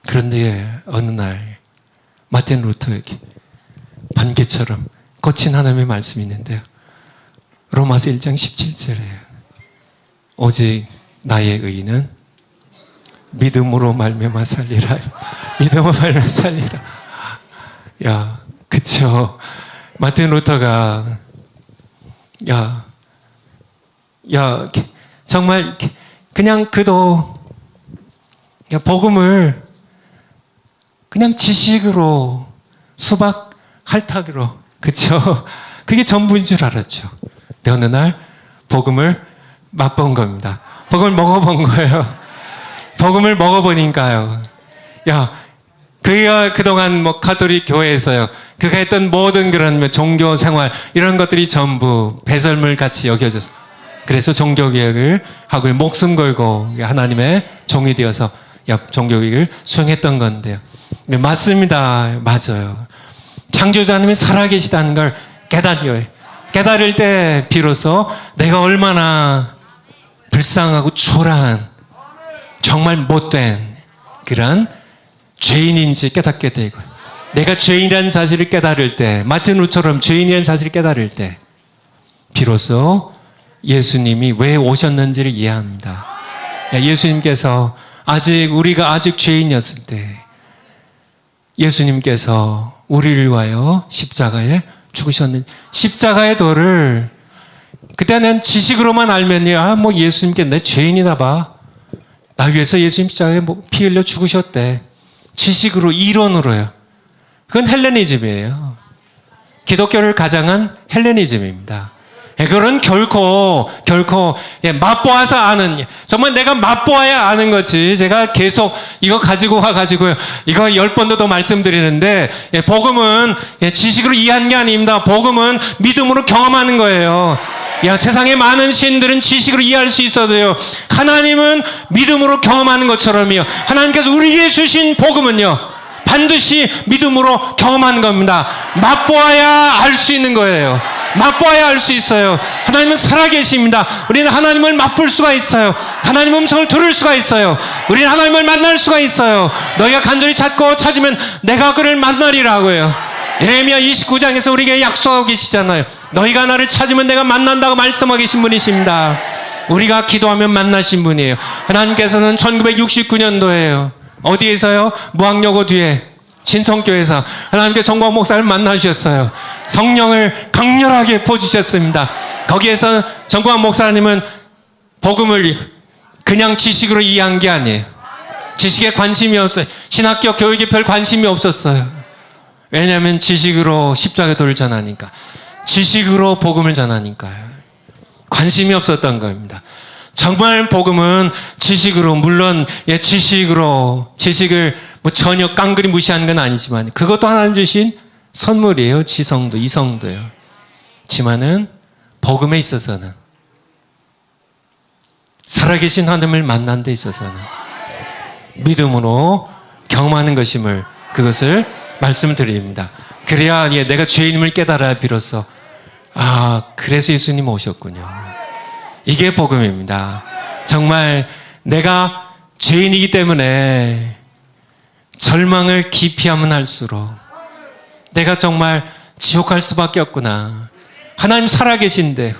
그런데 어느 날 마틴 루터에게 번개처럼 거친 하나님의 말씀이 있는데요. 로마서 1장 17절에요. 오직 나의 의는 믿음으로 말미암아 살리라. 믿음으로 말미암아 살리라. 야, 그쵸. 마틴 루터가 정말 그냥 그도 복음을 그냥 지식으로 수박 할탁으로, 그쵸? 그게 전부인 줄 알았죠. 근데 어느 날 복음을 맛본 겁니다. 복음을 먹어본 거예요. 복음을 먹어보니까요. 야, 그가 그동안 뭐 가톨릭 교회에서요, 그가 했던 모든 그런 종교 생활 이런 것들이 전부 배설물 같이 여겨져서, 그래서 종교개혁을 하고 목숨 걸고 하나님의 종이 되어서 종교개혁을 수행했던 건데요. 네, 맞습니다. 맞아요. 창조주 하나님이 살아계시다는 걸 깨달아요. 깨달을 때 비로소 내가 얼마나 불쌍하고 초라한, 정말 못된 그런 죄인인지 깨닫게 되고, 내가 죄인이라는 사실을 깨달을 때, 마틴 루터처럼 죄인이라는 사실을 깨달을 때 비로소 예수님이 왜 오셨는지를 이해합니다. 예수님께서 우리가 아직 죄인이었을 때 예수님께서 우리를 위하여 십자가에 죽으셨는, 십자가의 도를 그때는 지식으로만 알면요, 뭐 예수님께 내 죄인이다 봐, 나 위해서 예수님 십자가에 피 흘려 죽으셨대. 지식으로, 이론으로요. 그건 헬레니즘이에요. 기독교를 가장한 헬레니즘입니다. 그건 결코 맛보아서 아는, 정말 내가 맛보아야 아는 거지. 제가 계속 이거 가지고 와가지고요, 이거 10번도 더 말씀드리는데, 복음은 지식으로 이해하는 게 아닙니다. 복음은 믿음으로 경험하는 거예요. 세상의 많은 신들은 지식으로 이해할 수 있어도요, 하나님은 믿음으로 경험하는 것처럼요, 하나님께서 우리에게 주신 복음은요, 반드시 믿음으로 경험하는 겁니다. 맛보아야 알 수 있는 거예요. 맛보아야 알 수 있어요. 하나님은 살아계십니다. 우리는 하나님을 맛볼 수가 있어요. 하나님 음성을 들을 수가 있어요. 우리는 하나님을 만날 수가 있어요. 너희가 간절히 찾고 찾으면 내가 그를 만나리라고요. 예레미야 29장에서 우리에게 약속하고 계시잖아요. 너희가 나를 찾으면 내가 만난다고 말씀하고 계신 분이십니다. 우리가 기도하면 만나신 분이에요. 하나님께서는 1969년도에요. 어디에서요? 무학여고 뒤에 신성교회에서 하나님께 정광 목사를 만나주셨어요. 성령을 강렬하게 부어주셨습니다. 거기에서 정광 목사님은 복음을 그냥 지식으로 이해한 게 아니에요. 지식에 관심이 없어요. 신학교 교육에 별 관심이 없었어요. 왜냐하면 지식으로 십자가 도를 전하니까, 지식으로 복음을 전하니까요. 관심이 없었던 겁니다. 정말 복음은 지식으로, 물론 지식을 뭐 전혀 깡그리 무시하는 건 아니지만, 그것도 하나님 주신 선물이에요. 지성도, 이성도요. 지만은 복음에 있어서는, 살아계신 하나님을 만난 데 있어서는 믿음으로 경험하는 것임을, 그것을 말씀드립니다. 그래야 내가 죄인임을 깨달아야 비로소, 그래서 예수님 오셨군요. 이게 복음입니다. 정말 내가 죄인이기 때문에 절망을 기피하면 할수록 내가 정말 지옥 갈 수밖에 없구나. 하나님 살아계신데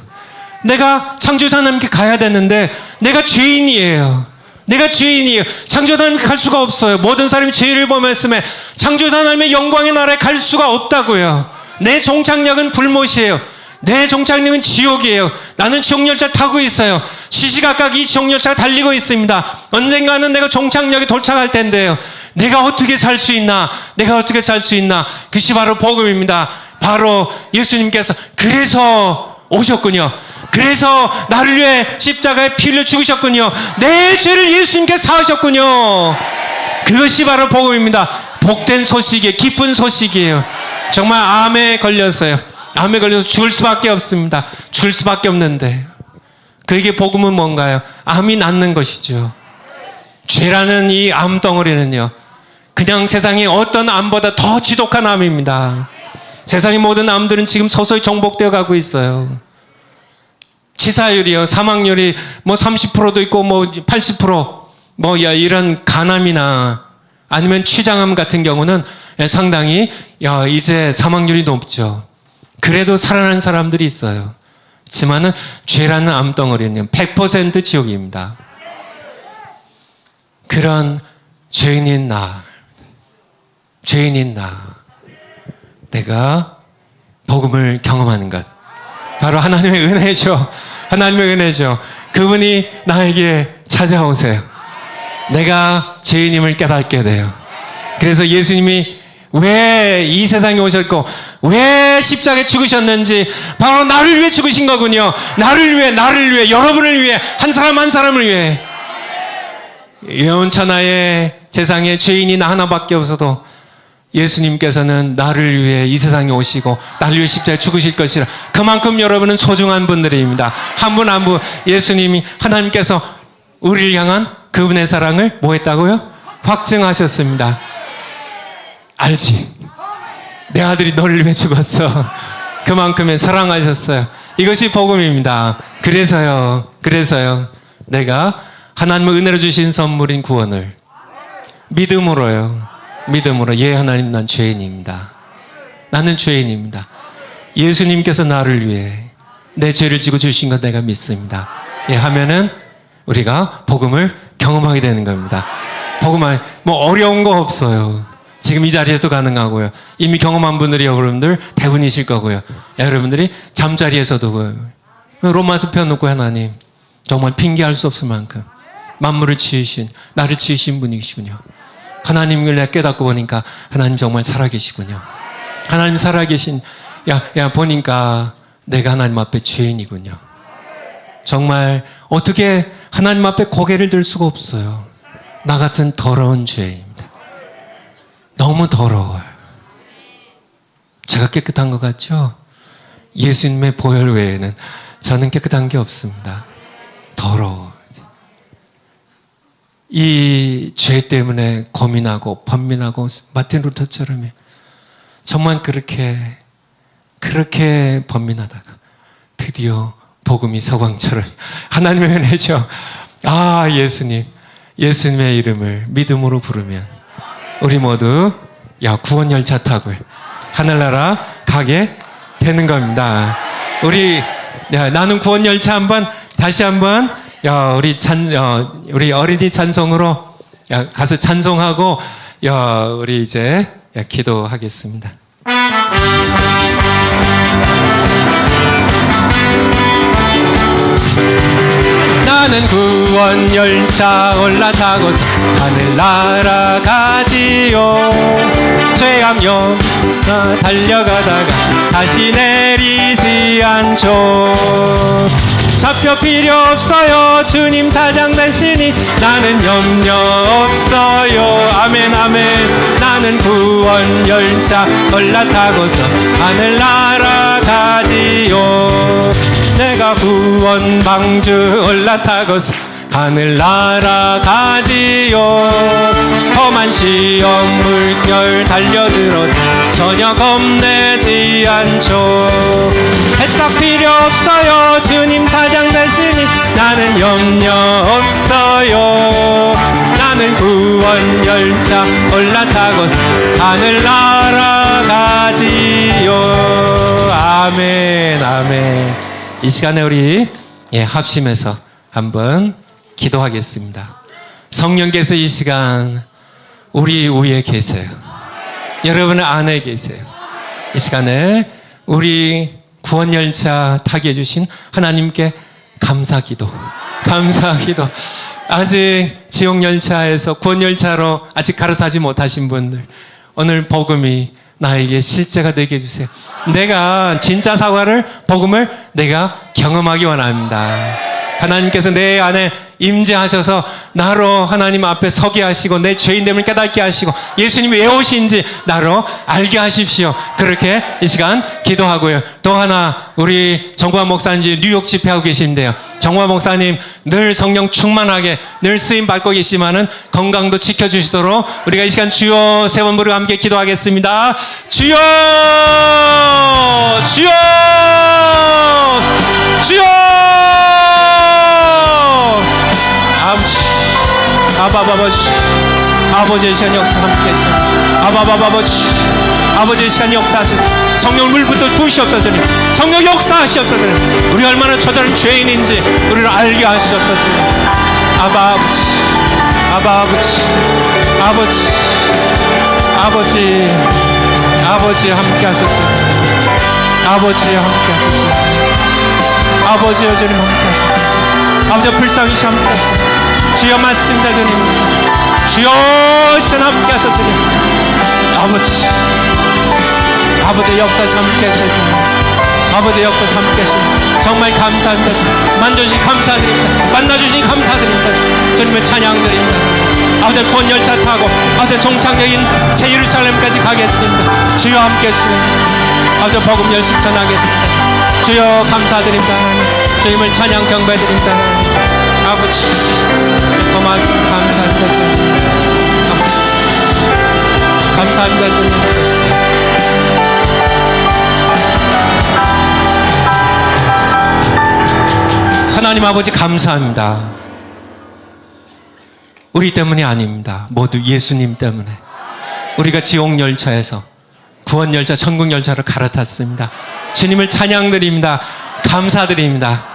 내가 창조주 하나님께 가야 되는데 내가 죄인이에요. 내가 죄인이에요. 창조주 하나님께 갈 수가 없어요. 모든 사람이 죄를 범했음에 창조주 하나님의 영광의 나라에 갈 수가 없다고요. 내 종착역은 불못이에요. 내 종착역은 지옥이에요. 나는 지옥열차 타고 있어요. 시시각각 이 지옥열차가 달리고 있습니다. 언젠가는 내가 종착역에 도착할 텐데요, 내가 어떻게 살 수 있나? 내가 어떻게 살 수 있나? 그것이 바로 복음입니다. 바로 예수님께서 그래서 오셨군요. 그래서 나를 위해 십자가에 피 흘려 죽으셨군요. 내 죄를 예수님께 사하셨군요. 그것이 바로 복음입니다. 복된 소식이에요. 기쁜 소식이에요. 정말 암에 걸렸어요. 암에 걸려서 죽을 수밖에 없습니다. 죽을 수밖에 없는데 그에게 복음은 뭔가요? 암이 낫는 것이죠. 죄라는 이 암덩어리는요, 그냥 세상의 어떤 암보다 더 지독한 암입니다. 세상의 모든 암들은 지금 서서히 정복되어 가고 있어요. 치사율이요, 사망률이 뭐 30%도 있고 뭐 80%, 뭐 이런 간암이나 아니면 췌장암 같은 경우는 상당히 이제 사망률이 높죠. 그래도 살아난 사람들이 있어요. 하지만은 죄라는 암덩어리는 100% 지옥입니다. 그런 죄인인 나, 내가 복음을 경험하는 것, 바로 하나님의 은혜죠. 하나님의 은혜죠. 그분이 나에게 찾아오세요. 내가 죄인임을 깨닫게 돼요. 그래서 예수님이 왜 이 세상에 오셨고 왜 십자가에 죽으셨는지 바로 나를 위해 죽으신 거군요. 나를 위해, 여러분을 위해, 한 사람 한 사람을 위해. 예언천하의 세상에 죄인이 나 하나밖에 없어도 예수님께서는 나를 위해 이 세상에 오시고 나를 위해 십자가에 죽으실 것이라. 그만큼 여러분은 소중한 분들입니다. 한 분 한 분 예수님이, 하나님께서 우리를 향한 그분의 사랑을 뭐 했다고요? 확증하셨습니다. 알지? 내 아들이 너를 위해 죽었어. 그만큼의 사랑하셨어요. 이것이 복음입니다. 그래서요 내가 하나님의 은혜로 주신 선물인 구원을 믿음으로, 예, 하나님, 난 죄인입니다. 나는 죄인입니다. 예수님께서 나를 위해 내 죄를 지고 주신 것 내가 믿습니다. 예, 하면은 우리가 복음을 경험하게 되는 겁니다. 복음은 뭐 어려운 거 없어요. 지금 이 자리에서도 가능하고요. 이미 경험한 분들이 여러분들 대부분이실 거고요. 여러분들이 잠자리에서도 로마서 펴놓고 하나님 정말 핑계할 수 없을 만큼 만물을 지으신, 나를 지으신 분이시군요. 하나님을 내가 깨닫고 보니까 하나님 정말 살아계시군요. 하나님 살아계신, 보니까 내가 하나님 앞에 죄인이군요. 정말 어떻게 하나님 앞에 고개를 들 수가 없어요. 나 같은 더러운 죄입니다. 너무 더러워요. 제가 깨끗한 것 같죠? 예수님의 보혈 외에는 저는 깨끗한 게 없습니다. 더러워. 이 죄 때문에 고민하고 번민하고 마틴 루터처럼 정말 그렇게 번민하다가 드디어 복음이 서광처럼 하나님의 은혜죠. 예수님의 이름을 믿음으로 부르면 우리 모두 구원 열차 타고 하늘나라 가게 되는 겁니다. 나는 구원 열차 다시 한번 우리 어린이 찬송으로 가서 찬송하고 우리 이제 기도하겠습니다. 나는 구원 열차 올라타고서 하늘 날아가지요. 죄악여 달려가다가 다시 내리지 않죠. 좌표 필요 없어요. 주님 사장 되시니 나는 염려 없어요. 아멘 아멘. 나는 구원 열차 올라타고서 하늘 날아가지요. 내가 구원 방주 올라타고서 하늘 날아가지요. 험한 시험 물결 달려들어도 전혀 겁내지 않죠. 햇살 필요 없어요. 주님 사장 되시니 나는 염려 없어요. 나는 구원 열차 올라타고서 하늘 날아가지요. 아멘 아멘. 이 시간에 우리 합심해서 한번 기도하겠습니다. 성령께서 이 시간 우리 위에 계세요. 여러분의 안에 계세요. 이 시간에 우리 구원열차 타게 해주신 하나님께 감사기도. 아직 지옥열차에서 구원열차로 아직 갈아타지 못하신 분들, 오늘 복음이 나에게 실제가 되게 해주세요. 내가 진짜 사과를, 복음을 내가 경험하기 원합니다. 하나님께서 내 안에 임재하셔서 나로 하나님 앞에 서게 하시고 내 죄인됨을 깨닫게 하시고 예수님이 왜 오신지 나로 알게 하십시오. 그렇게 이 시간 기도하고요. 또 하나 우리 정관 목사님 뉴욕 집회하고 계신데요. 정관 목사님 늘 성령 충만하게 늘 쓰임 받고 계시지만은 건강도 지켜주시도록 우리가 이 시간 주여 세 번 부르고 함께 기도하겠습니다. 주여, 주여, 주여. 아버지, 아버지, 아버지의 시간 역사 함께 하시옵소서. 아버지의 시간 역사하시옵소서. 성령 물부터 부으시옵소서. 성령 역사하시옵소서. 우리 얼마나 저다른 죄인인지 우리를 알게 하시옵소서. 아버지, 아버지 함께 하소서. 아버지 함께 하소서. 아버지 여전히 함께 하소서. 아버지 불쌍히 함께 하소서. 주여 맞습니다 주님. 주여 신 함께 하소서. 아버지 역사 함께 하소서. 아버지 역사 함께 하소서. 정말 감사합니다. 만져주신 감사드립니다. 만나주신 감사드립니다. 주님을 찬양드립니다. 아버지 본 열차 타고 아버지 정착적인 새 예루살렘까지 가겠습니다. 주여 함께 하시옵소서. 아버지 복음 열심 전하겠습니다. 주여 감사드립니다. 주님을 찬양 경배드립니다. 아버지 그 말씀 감사합니다. 감사합니다. 주님. 하나님 아버지 감사합니다. 우리 때문이 아닙니다. 모두 예수님 때문에 우리가 지옥 열차에서 구원 열차, 천국 열차로 갈아탔습니다. 주님을 찬양드립니다. 감사드립니다.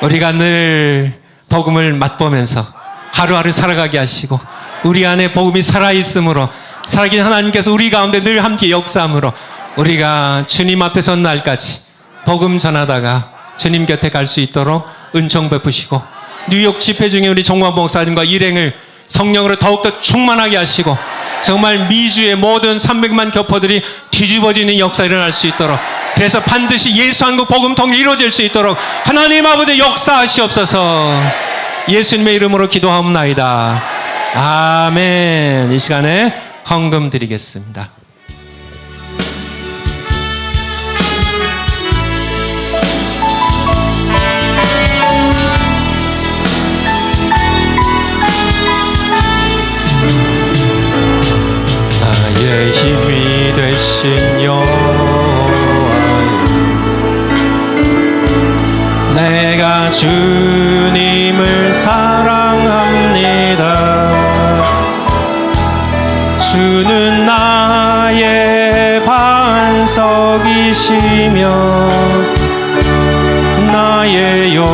우리가 늘 복음을 맛보면서 하루하루 살아가게 하시고 우리 안에 복음이 살아있으므로 살아계신 하나님께서 우리 가운데 늘 함께 역사함으로 우리가 주님 앞에 선 날까지 복음 전하다가 주님 곁에 갈 수 있도록 은총 베푸시고 뉴욕 집회 중에 우리 정관 목사님과 일행을 성령으로 더욱더 충만하게 하시고 정말 미주의 모든 300만 교포들이 뒤집어지는 역사 일어날 수 있도록 그래서 반드시 예수 한국 복음통일이 이루어질 수 있도록 하나님 아버지 역사하시옵소서. 예수님의 이름으로 기도하옵나이다. 아멘. 이 시간에 헌금 드리겠습니다. 나의 힘이 되신 여호와여, 내가 주님을 사랑합니다. 주는 나의 반석이시며 나의 요새시라.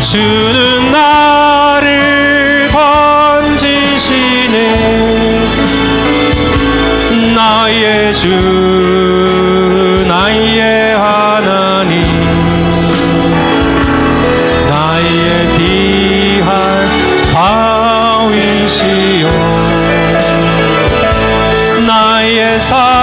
주는 나를 건지시는 나의 주, 나의 하나님, 나의 피할 바위시요 나의 산성이라.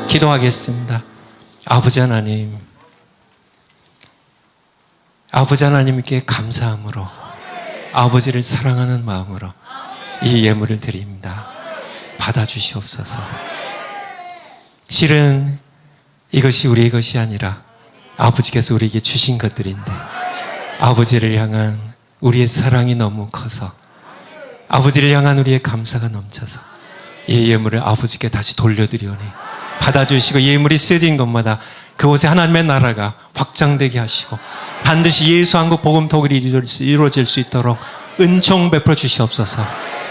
기도하겠습니다. 아버지 하나님, 아버지 하나님께 감사함으로 아버지를 사랑하는 마음으로 이 예물을 드립니다. 받아주시옵소서. 실은 이것이 우리의 것이 아니라 아버지께서 우리에게 주신 것들인데 아버지를 향한 우리의 사랑이 너무 커서 아버지를 향한 우리의 감사가 넘쳐서 이 예물을 아버지께 다시 돌려드리오니 받아주시고 예물이 쓰여진 것마다 그곳에 하나님의 나라가 확장되게 하시고 반드시 예수 한국 복음 통일이 이루어질 수 있도록 은총 베풀어 주시옵소서.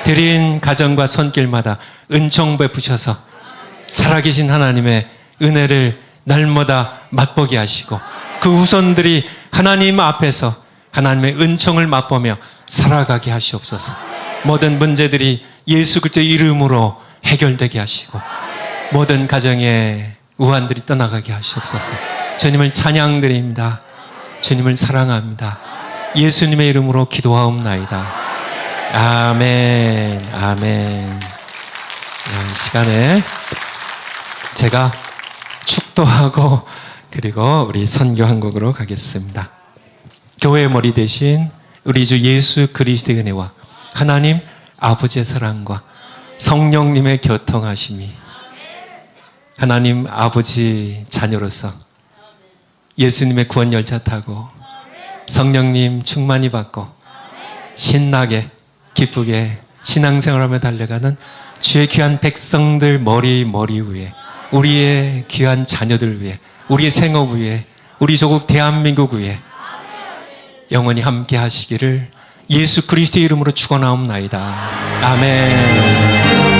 드린 가정과 손길마다 은총 베푸셔서 살아계신 하나님의 은혜를 날마다 맛보게 하시고 그 후손들이 하나님 앞에서 하나님의 은총을 맛보며 살아가게 하시옵소서. 모든 문제들이 예수 그리스도의 이름으로 해결되게 하시고 모든 가정의 우환들이 떠나가게 하시옵소서. 주님을 찬양드립니다. 주님을 사랑합니다. 예수님의 이름으로 기도하옵나이다. 아멘. 아멘. 이 시간에 제가 축도하고 그리고 우리 선교 한 곡으로 가겠습니다. 교회의 머리 대신 우리 주 예수 그리스도의 은혜와 하나님 아버지의 사랑과 성령님의 교통하심이 하나님 아버지 자녀로서 예수님의 구원 열차 타고 성령님 충만히 받고 신나게 기쁘게 신앙생활하며 달려가는 주의 귀한 백성들 머리 위에 우리의 귀한 자녀들 위에 우리의 생업 위에 우리 조국 대한민국 위에 영원히 함께 하시기를 예수 그리스도의 이름으로 축원하옵나이다. 아멘.